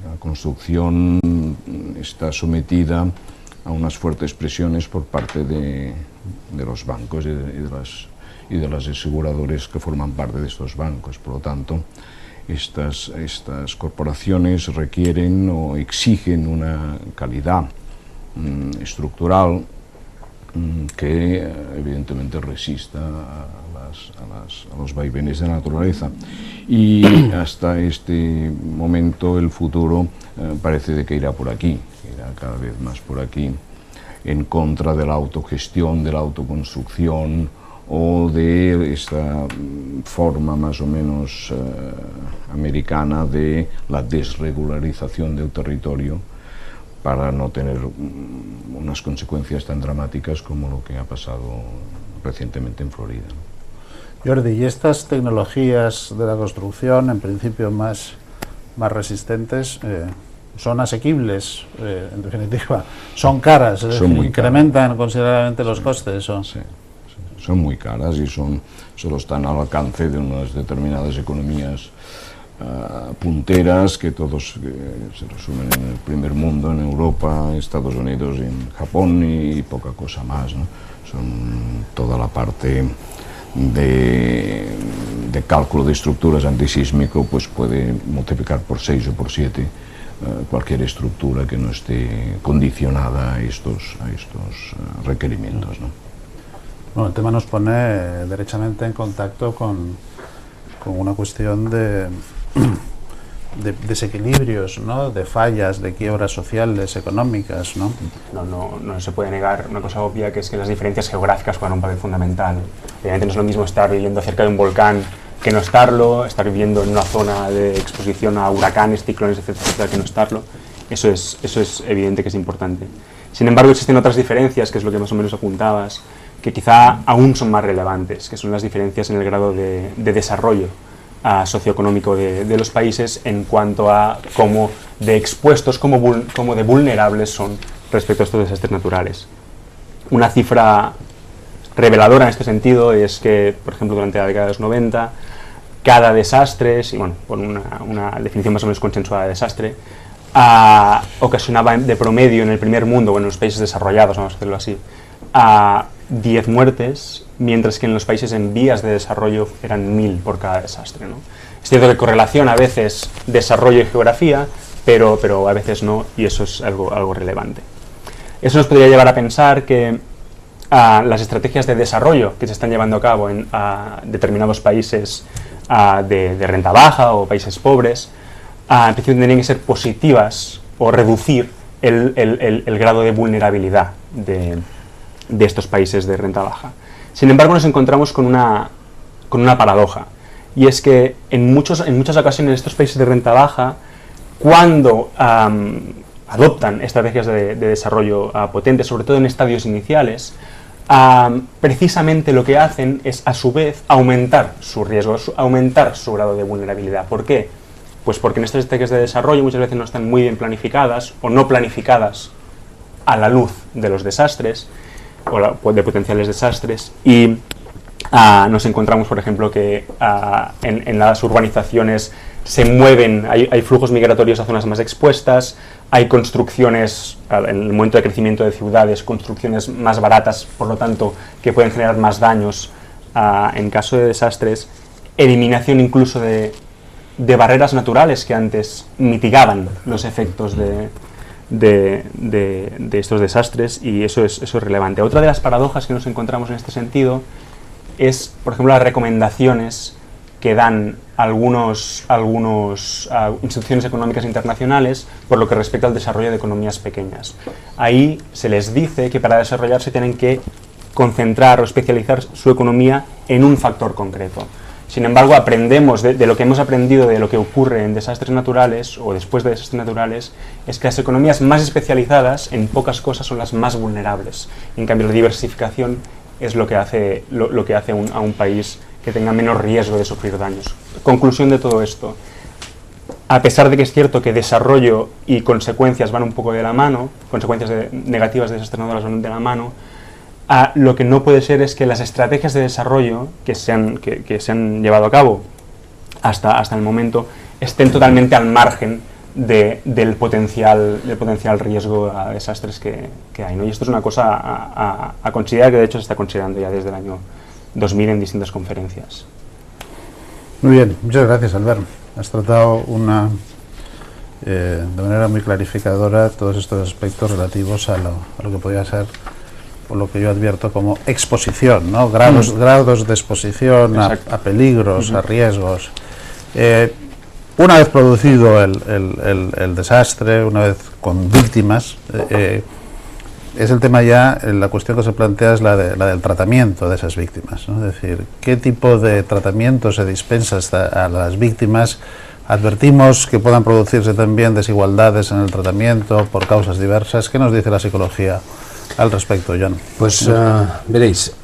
la construcción está sometida a unas fuertes presiones por parte de los bancos y de las aseguradoras que forman parte de estos bancos. Por lo tanto, estas corporaciones requieren o exigen una calidad estructural que evidentemente resista a los vaivenes de la naturaleza, y hasta este momento el futuro parece de que irá por aquí, irá cada vez más por aquí, en contra de la autogestión, de la autoconstrucción o de esta forma más o menos americana de la desregularización del territorio, para no tener unas consecuencias tan dramáticas como lo que ha pasado recientemente en Florida. Jordi, ¿y estas tecnologías de la construcción, en principio más resistentes, son asequibles, en definitiva? ¿Son caras? Es decir, ¿incrementan considerablemente los costes? ¿O? Sí, son muy caras y solo están al alcance de unas determinadas economías punteras que se resumen en el primer mundo, en Europa, Estados Unidos, en Japón y poca cosa más, ¿no? Son toda la parte de cálculo de estructuras antisísmico, pues puede multiplicar por 6 o por 7 cualquier estructura que no esté condicionada a estos requerimientos, ¿no? Bueno, el tema nos pone derechamente en contacto con una cuestión de desequilibrios, ¿no? De fallas, de quiebras sociales, económicas, ¿no? No se puede negar una cosa obvia, que es que las diferencias geográficas juegan un papel fundamental. Obviamente no es lo mismo estar viviendo cerca de un volcán que no estarlo, estar viviendo en una zona de exposición a huracanes, ciclones, etcétera, que no estarlo. Eso es evidente que es importante. Sin embargo, existen otras diferencias, que es lo que más o menos apuntabas, que quizá aún son más relevantes, que son las diferencias en el grado de desarrollo socioeconómico de los países, en cuanto a cómo de expuestos, cómo de vulnerables son respecto a estos desastres naturales. Una cifra reveladora en este sentido es que, por ejemplo, durante la década de los 90, cada desastre, y bueno, por una definición más o menos consensuada de desastre, ocasionaba de promedio en el primer mundo, o en los países desarrollados, vamos a decirlo así, 10 muertes, mientras que en los países en vías de desarrollo eran 1000 por cada desastre, ¿no? Es cierto que correlaciona a veces desarrollo y geografía, pero a veces no, y eso es algo relevante. Eso nos podría llevar a pensar que las estrategias de desarrollo que se están llevando a cabo en determinados países de renta baja o países pobres, en principio tendrían que ser positivas o reducir el grado de vulnerabilidad de estos países de renta baja. Sin embargo, nos encontramos con una paradoja, y es que en muchas ocasiones estos países de renta baja, cuando adoptan estrategias de desarrollo potentes, sobre todo en estadios iniciales, precisamente lo que hacen es, a su vez, aumentar su riesgo, aumentar su grado de vulnerabilidad. ¿Por qué? Pues porque en estas estrategias de desarrollo muchas veces no están muy bien planificadas, o no planificadas a la luz de los desastres, o de potenciales desastres, y nos encontramos, por ejemplo, que en las urbanizaciones se mueven, hay flujos migratorios a zonas más expuestas, hay construcciones, en el momento de crecimiento de ciudades, construcciones más baratas, por lo tanto, que pueden generar más daños en caso de desastres, eliminación incluso de barreras naturales que antes mitigaban los efectos de estos desastres, y eso es relevante. Otra de las paradojas que nos encontramos en este sentido es, por ejemplo, las recomendaciones que dan algunas instituciones económicas internacionales por lo que respecta al desarrollo de economías pequeñas. Ahí se les dice que para desarrollarse tienen que concentrar o especializar su economía en un factor concreto. Sin embargo, aprendemos de lo que hemos aprendido de lo que ocurre en desastres naturales o después de desastres naturales, es que las economías más especializadas en pocas cosas son las más vulnerables. En cambio, la diversificación es lo que hace a un país que tenga menos riesgo de sufrir daños. Conclusión de todo esto: a pesar de que es cierto que desarrollo y consecuencias van un poco de la mano, consecuencias negativas de desastres naturales van de la mano, lo que no puede ser es que las estrategias de desarrollo que se han llevado a cabo hasta el momento estén totalmente al margen del potencial riesgo a desastres que hay, ¿no? Y esto es una cosa a considerar, que de hecho se está considerando ya desde el año 2000 en distintas conferencias. Muy bien, muchas gracias, Albert. Has tratado de manera muy clarificadora todos estos aspectos relativos a lo que podría ser, por lo que yo advierto como exposición, ¿no? Grados de exposición a peligros, a riesgos. Una vez producido el desastre, una vez con víctimas, es el tema ya, la cuestión que se plantea es la del tratamiento de esas víctimas, ¿no? Es decir, ¿qué tipo de tratamiento se dispensa a las víctimas? Advertimos que puedan producirse también desigualdades en el tratamiento por causas diversas. ¿Qué nos dice la psicología al respecto, John? Pues veréis,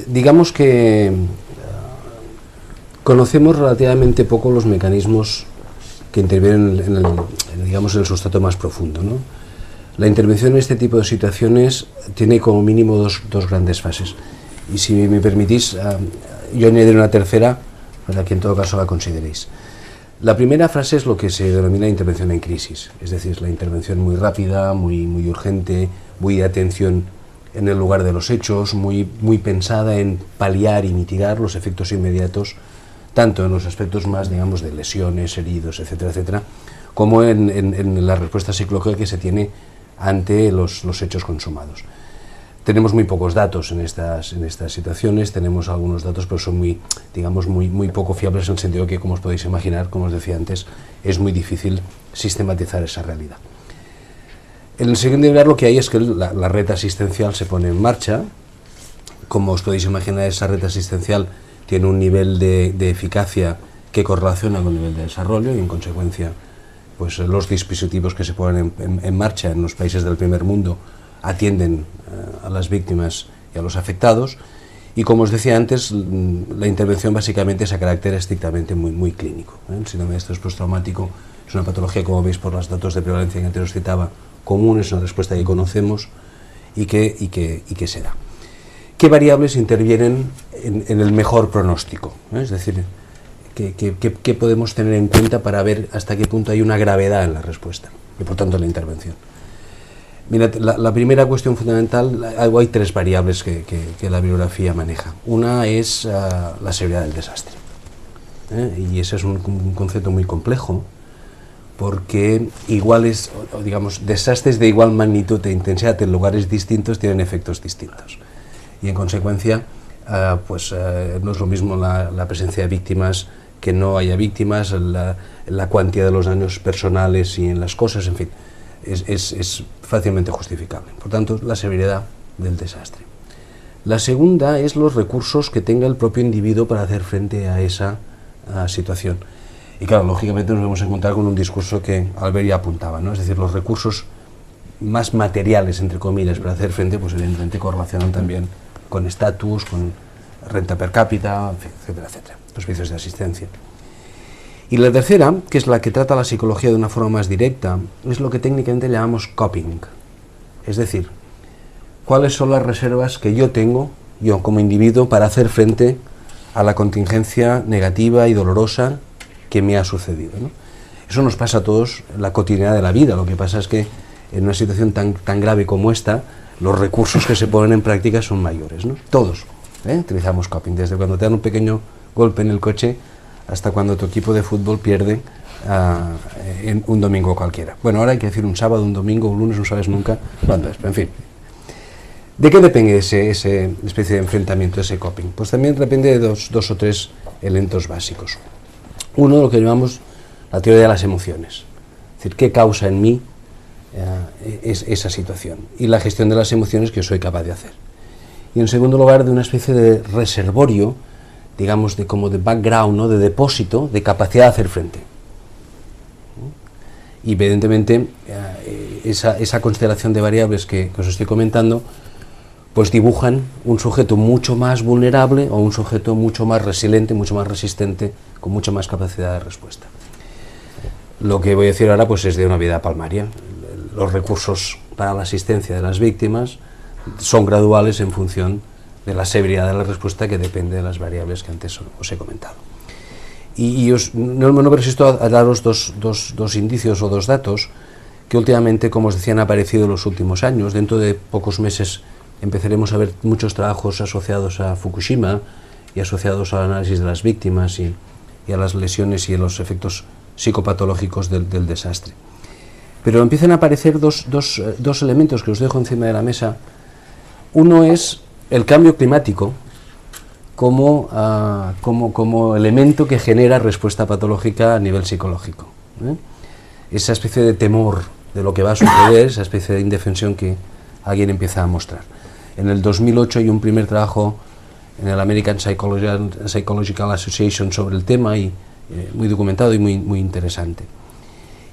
digamos que conocemos relativamente poco los mecanismos que intervienen en el sustrato más profundo, ¿no? La intervención en este tipo de situaciones tiene como mínimo dos grandes fases, y si me permitís, yo añadiré una tercera para que en todo caso la consideréis. La primera fase es lo que se denomina intervención en crisis, es decir, la intervención muy rápida, muy urgente, muy de atención en el lugar de los hechos, muy pensada en paliar y mitigar los efectos inmediatos, tanto en los aspectos más, digamos, de lesiones, heridos, etcétera, etcétera, como en la respuesta psicológica que se tiene ante los hechos consumados. Tenemos muy pocos datos en estas situaciones, tenemos algunos datos, pero son muy poco fiables, en el sentido que, como os podéis imaginar, como os decía antes, es muy difícil sistematizar esa realidad. En el segundo lugar, lo que hay es que la red asistencial se pone en marcha. Como os podéis imaginar, esa red asistencial tiene un nivel de eficacia que correlaciona con el nivel de desarrollo, y en consecuencia pues los dispositivos que se ponen en marcha en los países del primer mundo atienden a las víctimas y a los afectados, y como os decía antes, la intervención básicamente es a carácter estrictamente muy clínico, ¿eh? El síndrome de estrés postraumático es una patología, como veis por los datos de prevalencia que antes os citaba, común, es una respuesta que conocemos y que se da. ¿Qué variables intervienen en el mejor pronóstico? Es decir, ¿qué podemos tener en cuenta para ver hasta qué punto hay una gravedad en la respuesta y por tanto en la intervención? Mirad, la primera cuestión fundamental, hay tres variables que la bibliografía maneja. Una es la severidad del desastre, y ese es un concepto muy complejo, porque desastres de igual magnitud e intensidad en lugares distintos tienen efectos distintos, y en consecuencia no es lo mismo la presencia de víctimas que no haya víctimas, la cuantía de los daños personales y en las cosas, en fin, es fácilmente justificable. Por tanto, la severidad del desastre. La segunda es los recursos que tenga el propio individuo para hacer frente a esa situación. Y claro, lógicamente nos vamos a encontrar con un discurso que Albert ya apuntaba, ¿no? Es decir, los recursos más materiales, entre comillas, para hacer frente, pues evidentemente correlacionan también con estatus, con renta per cápita, etcétera, etcétera, los servicios de asistencia. Y la tercera, que es la que trata la psicología de una forma más directa, es lo que técnicamente llamamos coping. Es decir, cuáles son las reservas que yo tengo, yo como individuo, para hacer frente a la contingencia negativa y dolorosa que me ha sucedido, ¿no? Eso nos pasa a todos en la cotidianidad de la vida. Lo que pasa es que en una situación tan grave como esta, los recursos que se ponen en práctica son mayores, ¿no? Todos Utilizamos coping, desde cuando te dan un pequeño golpe en el coche hasta cuando tu equipo de fútbol pierde en un domingo cualquiera. Bueno, ahora hay que decir un sábado, un domingo, un lunes, no sabes nunca cuándo es, en fin. ¿De qué depende ese especie de enfrentamiento, ese coping? Pues también depende de dos o tres elementos básicos. Uno, lo que llamamos la teoría de las emociones, es decir, qué causa en mí esa situación, y la gestión de las emociones que yo soy capaz de hacer. Y en segundo lugar, de una especie de reservorio, digamos, como de background, ¿no?, de depósito de capacidad de hacer frente. Y evidentemente esa constelación de variables que os estoy comentando pues dibujan un sujeto mucho más vulnerable o un sujeto mucho más resiliente, mucho más resistente, con mucha más capacidad de respuesta. Lo que voy a decir ahora pues es de una vida palmaria. Los recursos para la asistencia de las víctimas son graduales en función de la severidad de la respuesta, que depende de las variables que antes os he comentado. Y no resisto a daros dos indicios o dos datos que últimamente, como os decía, han aparecido en los últimos años. Dentro de pocos meses empezaremos a ver muchos trabajos asociados a Fukushima y asociados al análisis de las víctimas y a las lesiones y a los efectos psicopatológicos del desastre. Pero empiezan a aparecer dos elementos que os dejo encima de la mesa. Uno es el cambio climático como elemento que genera respuesta patológica a nivel psicológico. Esa especie de temor de lo que va a suceder, esa especie de indefensión que alguien empieza a mostrar. En el 2008 hay un primer trabajo en el American Psychological Association sobre el tema, y muy documentado y muy interesante.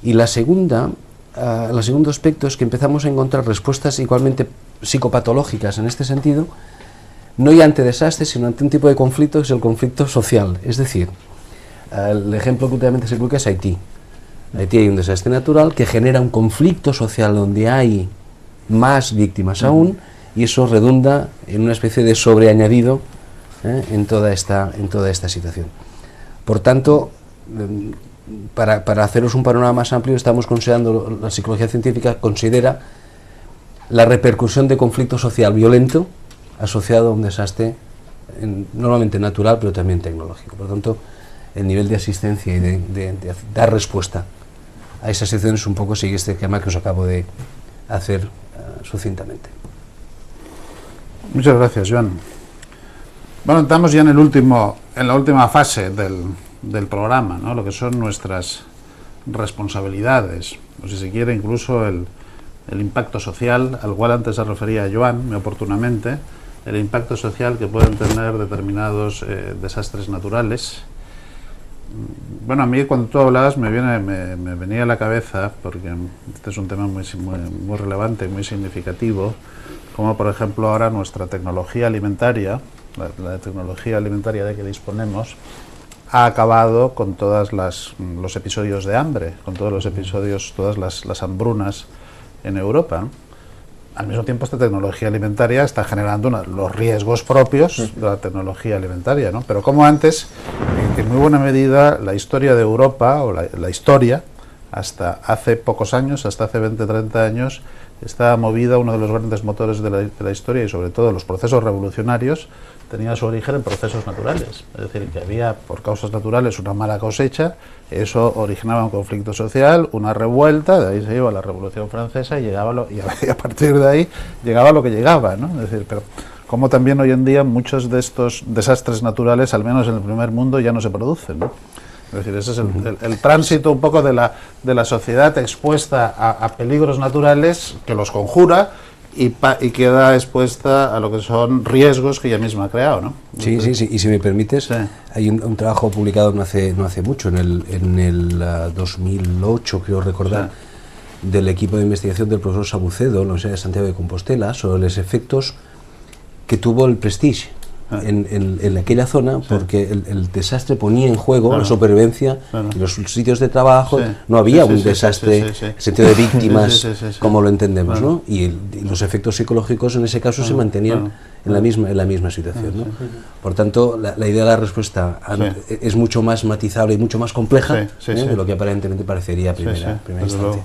Y el segundo aspecto es que empezamos a encontrar respuestas igualmente psicopatológicas en este sentido, no ya ante desastres, sino ante un tipo de conflicto que es el conflicto social. Es decir, el ejemplo que últimamente se coloca es Haití. En Haití hay un desastre natural que genera un conflicto social donde hay más víctimas aún, y eso redunda en una especie de sobreañadido en toda esta situación. Por tanto, para haceros un panorama más amplio, estamos considerando, la psicología científica considera la repercusión de conflicto social violento asociado a un desastre normalmente natural, pero también tecnológico. Por lo tanto, el nivel de asistencia y de dar respuesta a esas situaciones un poco sigue este esquema que os acabo de hacer sucintamente. Muchas gracias, Joan. Bueno, estamos ya en la última fase del programa, ¿no? Lo que son nuestras responsabilidades, o si se quiere incluso el impacto social, al cual antes se refería Joan, muy oportunamente, el impacto social que pueden tener determinados desastres naturales. Bueno, a mí cuando tú hablabas me venía a la cabeza, porque este es un tema muy relevante y muy significativo, como por ejemplo ahora nuestra tecnología alimentaria, la tecnología alimentaria de que disponemos, ha acabado con todos los episodios de hambre, con todos los episodios, todas las hambrunas en Europa. Al mismo tiempo, esta tecnología alimentaria está generando los riesgos propios de la tecnología alimentaria, ¿no? Pero como antes, en muy buena medida, la historia de Europa, o la historia, hasta hace pocos años, hasta hace 20-30 años, está movida, uno de los grandes motores de la historia, y sobre todo los procesos revolucionarios, tenía su origen en procesos naturales. Es decir, que había, por causas naturales, una mala cosecha, eso originaba un conflicto social, una revuelta, de ahí se iba la Revolución Francesa, y a partir de ahí llegaba lo que llegaba, ¿no? Es decir, pero como también hoy en día muchos de estos desastres naturales, al menos en el primer mundo, ya no se producen, ¿no? Es decir, ese es el tránsito un poco de la sociedad expuesta a peligros naturales, que los conjura y queda expuesta a lo que son riesgos que ella misma ha creado, ¿no? Sí, y si me permites, sí. Hay un trabajo publicado no hace mucho, en el 2008, creo recordar, sí, del equipo de investigación del profesor Sabucedo, en la Universidad de Santiago de Compostela, sobre los efectos que tuvo el Prestige en aquella zona, porque el desastre ponía en juego la supervivencia y los sitios de trabajo. No había un desastre en sentido de víctimas como lo entendemos, ¿no? Y los efectos psicológicos en ese caso se mantenían en la misma situación, ¿no? Por tanto, la idea de la respuesta es mucho más matizable y mucho más compleja de lo que aparentemente parecería a primera instancia.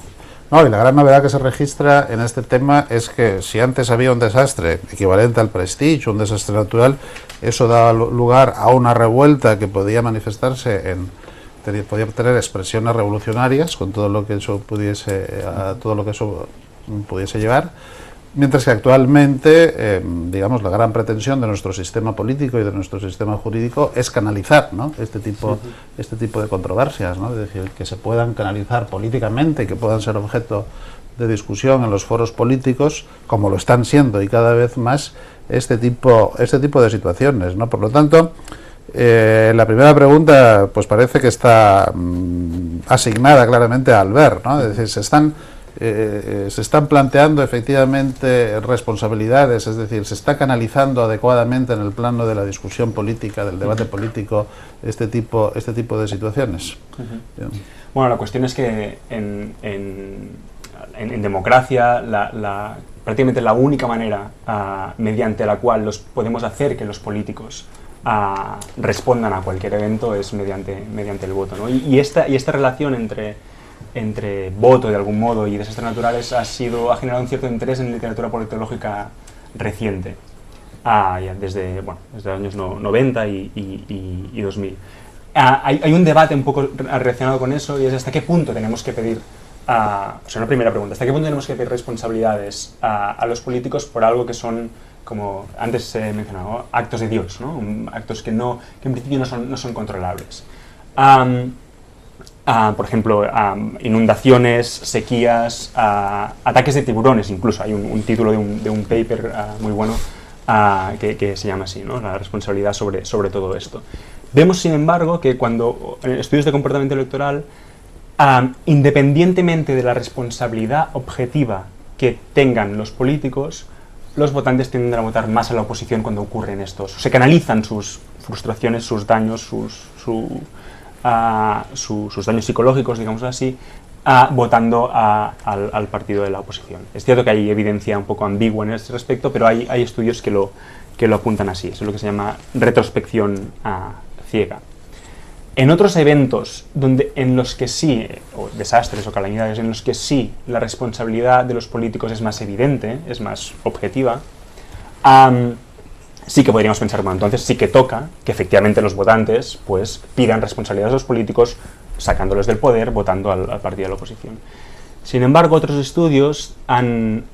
No, y la gran novedad que se registra en este tema es que si antes había un desastre equivalente al Prestige, un desastre natural, eso daba lugar a una revuelta que podía manifestarse podía tener expresiones revolucionarias con todo lo que eso pudiese llevar, mientras que actualmente, digamos, la gran pretensión de nuestro sistema político y de nuestro sistema jurídico es canalizar, ¿no?, este tipo de controversias, ¿no?, es decir, que se puedan canalizar políticamente, que puedan ser objeto de discusión en los foros políticos, como lo están siendo y cada vez más este tipo de situaciones, ¿no? Por lo tanto, la primera pregunta pues parece que está asignada claramente a Albert, ¿no? Es decir, se están planteando efectivamente responsabilidades, es decir, se está canalizando adecuadamente en el plano de la discusión política, del debate político, este tipo de situaciones. Bueno, la cuestión es que en democracia prácticamente la única manera mediante la cual podemos hacer que los políticos respondan a cualquier evento es mediante el voto, ¿no? Y esta relación entre voto de algún modo y desastres naturales ha generado un cierto interés en literatura politológica reciente, ya desde los años 90 y 2000. Hay un debate un poco relacionado con eso, y es hasta qué punto tenemos que pedir, una primera pregunta, hasta qué punto tenemos que pedir responsabilidades a los políticos por algo que son, como antes se mencionaba, actos de Dios, ¿no? Actos que en principio no son controlables. Por ejemplo, inundaciones, sequías, ataques de tiburones, incluso hay un título de un paper muy bueno que se llama así, ¿no?, la responsabilidad sobre todo esto. Vemos, sin embargo, que cuando en estudios de comportamiento electoral, independientemente de la responsabilidad objetiva que tengan los políticos, los votantes tienden a votar más a la oposición cuando ocurren estos. Se canalizan sus frustraciones, sus daños, sus daños psicológicos, digamos así, votando al partido de la oposición. Es cierto que hay evidencia un poco ambigua en este respecto, pero hay estudios que lo apuntan así. Eso es lo que se llama retrospección ciega. En otros eventos en los que sí, o desastres o calamidades, en los que sí la responsabilidad de los políticos es más evidente, es más objetiva, sí que podríamos pensar, bueno, entonces sí que toca que efectivamente los votantes pues pidan responsabilidades a los políticos sacándolos del poder, votando al partido de la oposición. Sin embargo, otros estudios han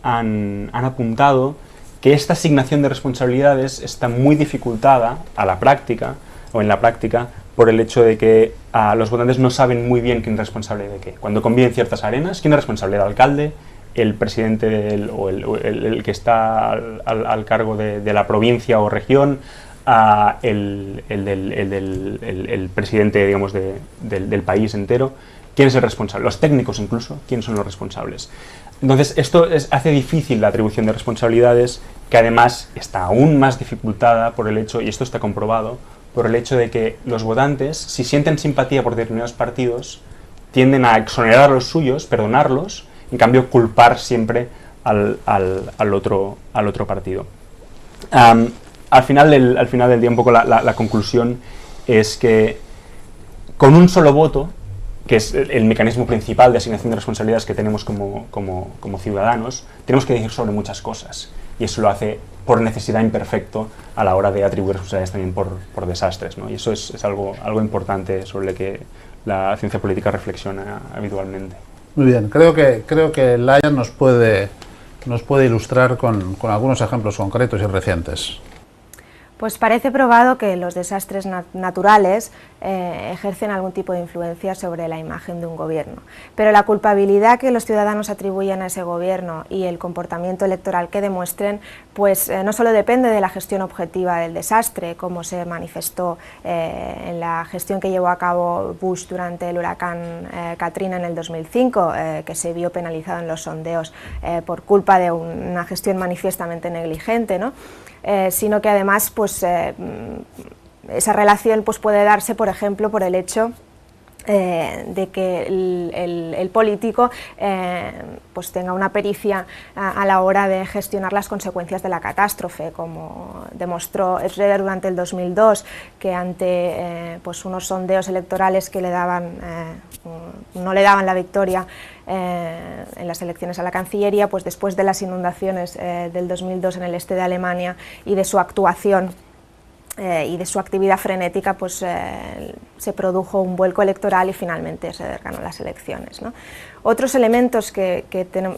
apuntado que esta asignación de responsabilidades está muy dificultada en la práctica, por el hecho de que los votantes no saben muy bien quién es responsable de qué. Cuando conviven ciertas arenas, ¿quién es responsable? ¿El alcalde, el presidente el que está al cargo de la provincia o región, el presidente, digamos, del país entero? ¿Quién es el responsable? Los técnicos incluso, ¿quiénes son los responsables? Entonces, esto hace difícil la atribución de responsabilidades, que además está aún más dificultada por el hecho, y esto está comprobado, por el hecho de que los votantes, si sienten simpatía por determinados partidos, tienden a exonerar a los suyos, perdonarlos, en cambio culpar siempre al otro partido. Al final del día, un poco la conclusión es que con un solo voto, que es el mecanismo principal de asignación de responsabilidades que tenemos como ciudadanos, tenemos que decir sobre muchas cosas, y eso lo hace por necesidad imperfecto a la hora de atribuir responsabilidades también por desastres, ¿no? Y eso es algo importante sobre lo que la ciencia política reflexiona habitualmente. Muy bien, creo que Laia nos puede ilustrar con algunos ejemplos concretos y recientes. Pues parece probado que los desastres naturales ejercen algún tipo de influencia sobre la imagen de un gobierno, pero la culpabilidad que los ciudadanos atribuyen a ese gobierno y el comportamiento electoral que demuestren, pues no solo depende de la gestión objetiva del desastre, como se manifestó en la gestión que llevó a cabo Bush durante el huracán Katrina en el 2005, que se vio penalizado en los sondeos por culpa de una gestión manifiestamente negligente, ¿no? Sino que además pues, esa relación pues, puede darse, por ejemplo, por el hecho de que el político pues tenga una pericia a la hora de gestionar las consecuencias de la catástrofe, como demostró Schroeder durante el 2002, que ante pues unos sondeos electorales que no le daban la victoria en las elecciones a la Cancillería, pues después de las inundaciones del 2002 en el este de Alemania y de su actuación y de su actividad frenética, pues se produjo un vuelco electoral y finalmente se ganó las elecciones, ¿no? Otros elementos que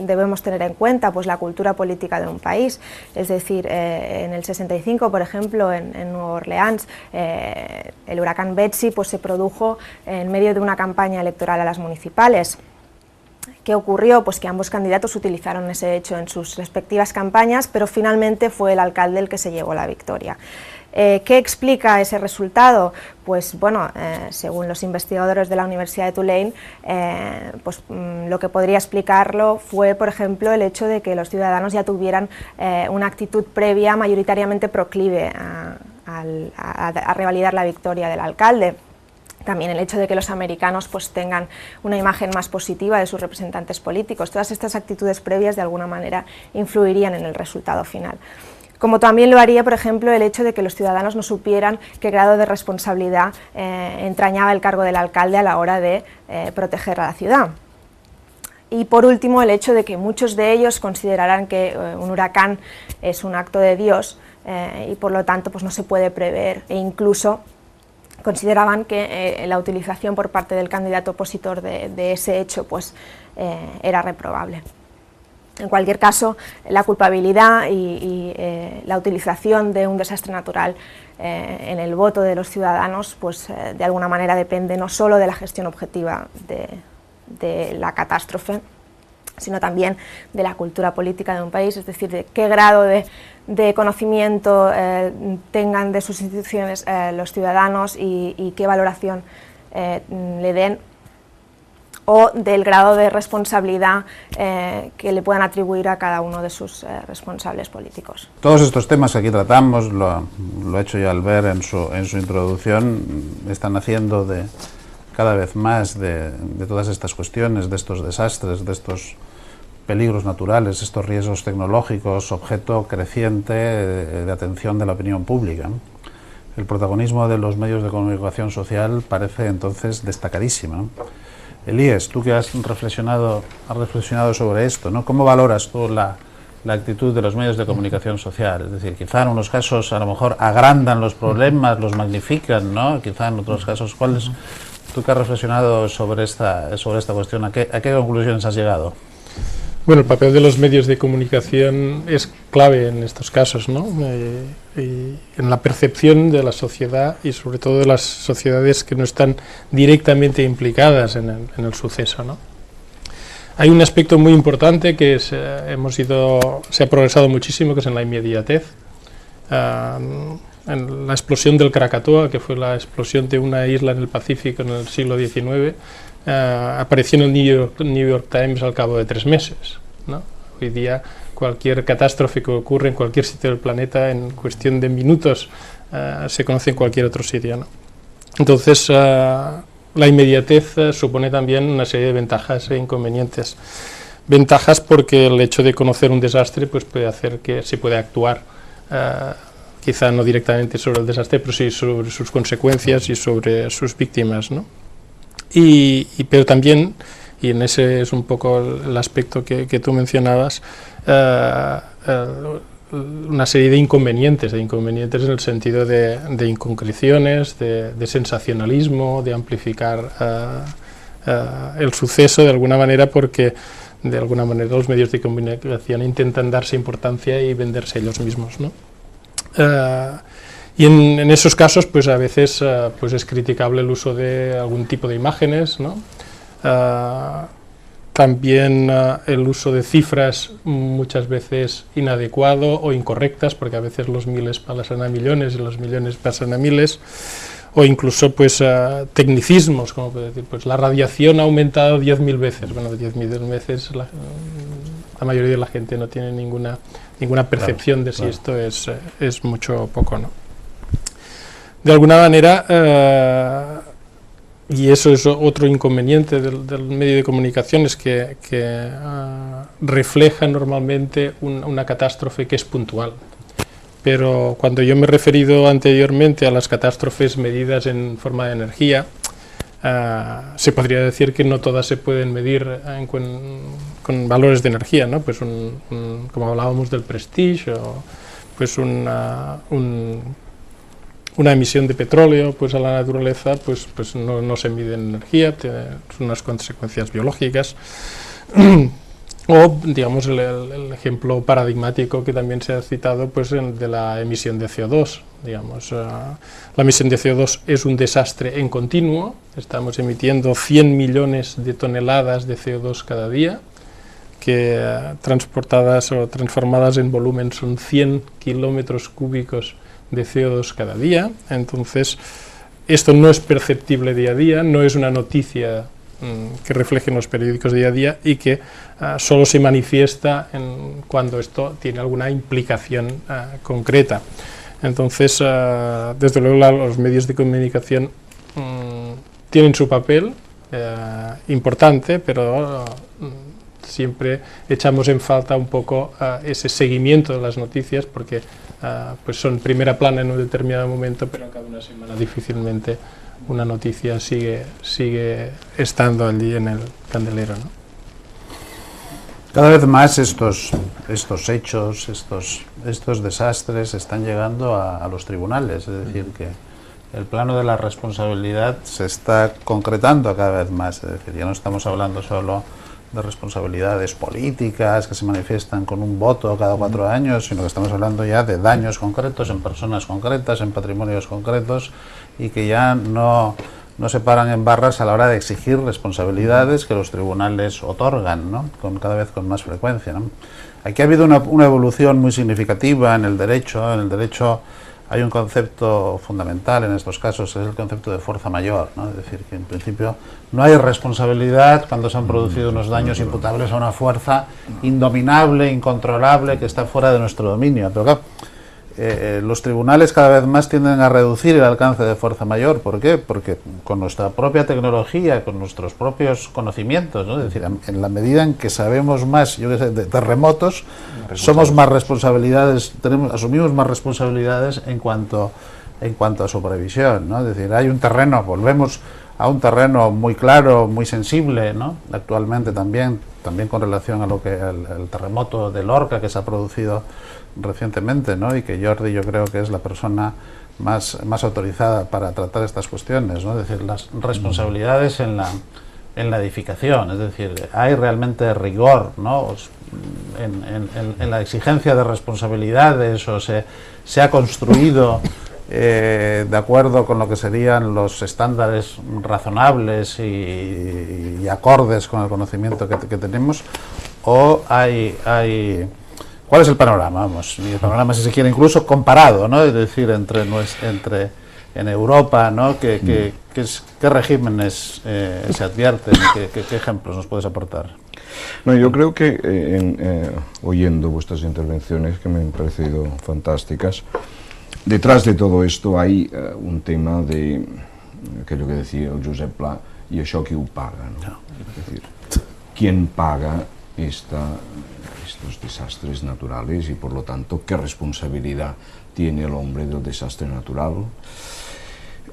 debemos tener en cuenta, pues la cultura política de un país, es decir, en el 65, por ejemplo, en Nueva Orleans, el huracán Betsy pues se produjo en medio de una campaña electoral a las municipales. ¿Qué ocurrió? Pues que ambos candidatos utilizaron ese hecho en sus respectivas campañas, pero finalmente fue el alcalde el que se llevó la victoria. ¿Qué explica ese resultado? Pues bueno, según los investigadores de la Universidad de Tulane, lo que podría explicarlo fue, por ejemplo, el hecho de que los ciudadanos ya tuvieran una actitud previa mayoritariamente proclive a revalidar la victoria del alcalde. También el hecho de que los americanos pues tengan una imagen más positiva de sus representantes políticos. Todas estas actitudes previas de alguna manera influirían en el resultado final. Como también lo haría, por ejemplo, el hecho de que los ciudadanos no supieran qué grado de responsabilidad entrañaba el cargo del alcalde a la hora de proteger a la ciudad. Y por último, el hecho de que muchos de ellos consideraran que un huracán es un acto de Dios y por lo tanto pues no se puede prever, e incluso consideraban que la utilización por parte del candidato opositor de ese hecho pues, era reprobable. En cualquier caso, la culpabilidad y la utilización de un desastre natural en el voto de los ciudadanos, pues de alguna manera depende no solo de la gestión objetiva de la catástrofe, sino también de la cultura política de un país, es decir, de qué grado de conocimiento tengan de sus instituciones los ciudadanos y qué valoración le den, o del grado de responsabilidad que le puedan atribuir a cada uno de sus responsables políticos. Todos estos temas que aquí tratamos, lo ha hecho ya Albert en su introducción, están haciendo cada vez más de todas estas cuestiones, de estos desastres, de estos peligros naturales, estos riesgos tecnológicos, objeto creciente de atención de la opinión pública. El protagonismo de los medios de comunicación social parece entonces destacadísimo. Elías, tú que has reflexionado sobre esto, ¿no? ¿Cómo valoras tú la actitud de los medios de comunicación social? Es decir, quizá en unos casos a lo mejor agrandan los problemas, los magnifican, ¿no? Quizá en otros casos, ¿cuáles? Tú que has reflexionado sobre esta cuestión, ¿a qué conclusiones has llegado? Bueno, el papel de los medios de comunicación es clave en estos casos, ¿no? Y en la percepción de la sociedad y sobre todo de las sociedades que no están directamente implicadas en el suceso, ¿no? Hay un aspecto muy importante que se ha progresado muchísimo, que es en la inmediatez. En la explosión del Krakatoa, que fue la explosión de una isla en el Pacífico en el siglo XIX, apareció en el New York Times al cabo de 3 meses, ¿no? Hoy día cualquier catástrofe que ocurre en cualquier sitio del planeta en cuestión de minutos se conoce en cualquier otro sitio, ¿no? Entonces la inmediatez supone también una serie de ventajas e inconvenientes. Ventajas porque el hecho de conocer un desastre pues puede hacer que se pueda actuar quizá no directamente sobre el desastre, pero sí sobre sus consecuencias y sobre sus víctimas, ¿no? Pero también, y en ese es un poco el aspecto que tú mencionabas, una serie de inconvenientes en el sentido de inconcreciones, de sensacionalismo, de amplificar el suceso de alguna manera, porque de alguna manera los medios de comunicación intentan darse importancia y venderse ellos mismos, ¿no? Y en esos casos pues a veces pues es criticable el uso de algún tipo de imágenes, ¿no? También el uso de cifras muchas veces inadecuado o incorrectas, porque a veces los miles pasan a millones y los millones pasan a miles, o incluso pues tecnicismos, como puede decir, pues la radiación ha aumentado 10.000 veces. Bueno, 10.000 veces la mayoría de la gente no tiene ninguna percepción de si esto es mucho o poco, ¿no? De alguna manera, y eso es otro inconveniente del medio de comunicación, es que refleja normalmente una catástrofe que es puntual. Pero cuando yo me he referido anteriormente a las catástrofes medidas en forma de energía, se podría decir que no todas se pueden medir con valores de energía, ¿no? Pues como hablábamos del Prestige, o pues una emisión de petróleo pues a la naturaleza pues no se mide en energía, tiene unas consecuencias biológicas. O, digamos, el ejemplo paradigmático que también se ha citado, pues de la emisión de CO2. Digamos, la emisión de CO2 es un desastre en continuo, estamos emitiendo 100 millones de toneladas de CO2 cada día, que transportadas o transformadas en volumen son 100 kilómetros cúbicos de CO2 cada día. Entonces, esto no es perceptible día a día, no es una noticia que reflejen los periódicos día a día y que solo se manifiesta cuando esto tiene alguna implicación concreta. Entonces, desde luego los medios de comunicación tienen su papel importante, pero siempre echamos en falta un poco ese seguimiento de las noticias, porque pues son primera plana en un determinado momento, pero cada una semana difícilmente una noticia sigue estando allí en el candelero, ¿no? Cada vez más estos hechos, estos desastres están llegando a los tribunales, es decir, que el plano de la responsabilidad se está concretando cada vez más, es decir, ya no estamos hablando solo de responsabilidades políticas que se manifiestan con un voto cada 4 años, sino que estamos hablando ya de daños concretos en personas concretas, en patrimonios concretos, y que ya no se paran en barras a la hora de exigir responsabilidades que los tribunales otorgan, ¿no? Cada vez con más frecuencia, ¿no? Aquí ha habido una evolución muy significativa en el derecho. En el derecho hay un concepto fundamental en estos casos, es el concepto de fuerza mayor, ¿no? Es decir, que en principio no hay responsabilidad cuando se han producido unos daños imputables a una fuerza indominable, incontrolable, que está fuera de nuestro dominio. Pero claro, los tribunales cada vez más tienden a reducir el alcance de fuerza mayor. ¿Por qué? Porque con nuestra propia tecnología, con nuestros propios conocimientos, ¿no? Es decir, en la medida en que sabemos más, yo qué sé, de terremotos, somos más responsabilidades, asumimos más responsabilidades en cuanto a su previsión, ¿no? Es decir, hay un terreno, volvemos a un terreno muy claro, muy sensible, ¿no? Actualmente también con relación a lo que el terremoto de Lorca que se ha producido recientemente, ¿no? Y que Jordi yo creo que es la persona más autorizada para tratar estas cuestiones, ¿no? Es decir, las responsabilidades en la edificación, es decir, hay realmente rigor, ¿no? En la exigencia de responsabilidades, o se ha construido de acuerdo con lo que serían los estándares razonables y acordes con el conocimiento que tenemos, o hay ¿cuál es el panorama? Vamos, y el panorama, si se quiere, incluso comparado, ¿no? Es decir, en Europa, ¿no? ¿Qué regímenes se advierten? ¿Qué ejemplos nos puedes aportar? No, yo creo que oyendo vuestras intervenciones, que me han parecido fantásticas, detrás de todo esto hay un tema de aquello que decía el Josep Pla, y això qui ho paga, ¿no? Es decir, ¿quién paga estos desastres naturales y por lo tanto qué responsabilidad tiene el hombre del desastre natural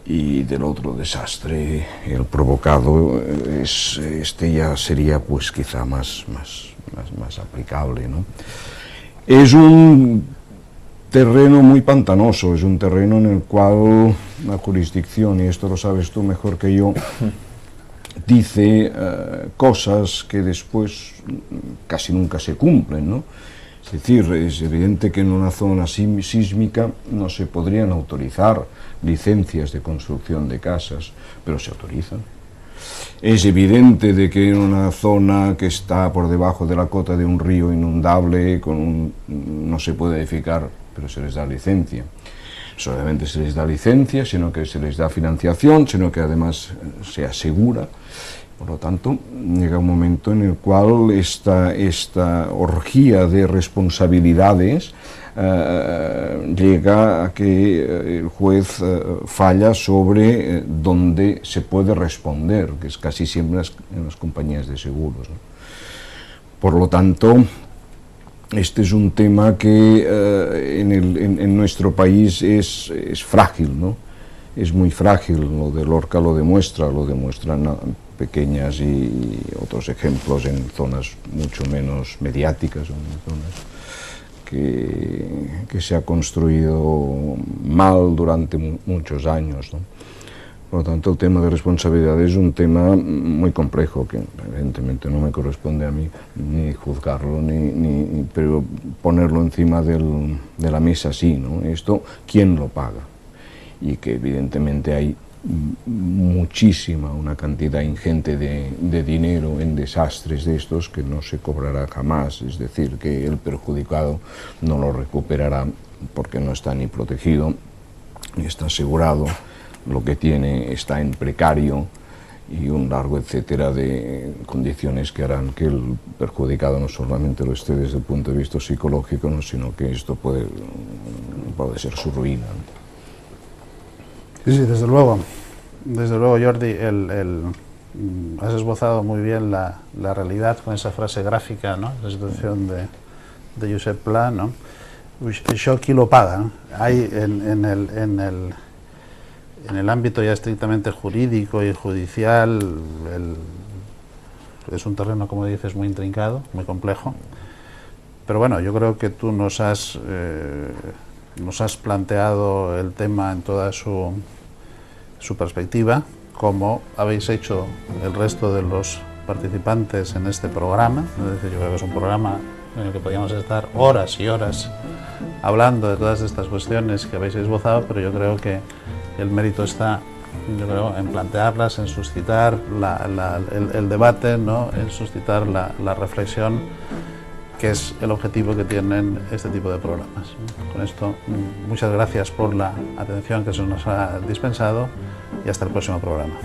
y del otro desastre, el provocado? Este ya sería pues quizá más aplicable, ¿no? Es un terreno muy pantanoso, es un terreno en el cual la jurisdicción, y esto lo sabes tú mejor que yo, dice cosas que después casi nunca se cumplen, ¿no? Es decir, es evidente que en una zona sísmica no se podrían autorizar licencias de construcción de casas, pero se autorizan. Es evidente de que en una zona que está por debajo de la cota de un río inundable no se puede edificar, pero se les da licencia. Solamente se les da licencia, sino que se les da financiación, sino que además se asegura. Por lo tanto, llega un momento en el cual esta orgía de responsabilidades llega a que el juez falla sobre dónde se puede responder, que es casi siempre en las compañías de seguros, ¿no? Por lo tanto, este es un tema que en nuestro país es frágil, ¿no? es muy frágil, lo de Lorca lo demuestran pequeñas y otros ejemplos en zonas mucho menos mediáticas, en zonas que se ha construido mal durante muchos años, ¿no? Por lo tanto, el tema de responsabilidad es un tema muy complejo, que evidentemente no me corresponde a mí ni juzgarlo, pero ponerlo encima de la mesa sí, ¿no? Esto, ¿quién lo paga? Y que evidentemente hay una cantidad ingente de dinero en desastres de estos que no se cobrará jamás, es decir, que el perjudicado no lo recuperará porque no está ni protegido ni está asegurado, lo que tiene está en precario y un largo etcétera de condiciones que harán que el perjudicado no solamente lo esté desde el punto de vista psicológico, ¿no? Sino que esto puede ser su ruina, ¿no? Sí, desde luego, Jordi, has esbozado muy bien la realidad con esa frase gráfica, ¿no? La situación de Josep Pla, ¿no? Això qui lo paga, ¿no? Hay en el ámbito ya estrictamente jurídico y judicial, es un terreno, como dices, muy intrincado, muy complejo, pero bueno, yo creo que tú nos has planteado el tema en toda su perspectiva, como habéis hecho el resto de los participantes en este programa. Es decir, yo creo que es un programa en el que podríamos estar horas y horas hablando de todas estas cuestiones que habéis esbozado, pero yo creo que el mérito está, en plantearlas, en suscitar el debate, ¿no? En suscitar la reflexión, que es el objetivo que tienen este tipo de programas. Con esto, muchas gracias por la atención que se nos ha dispensado y hasta el próximo programa.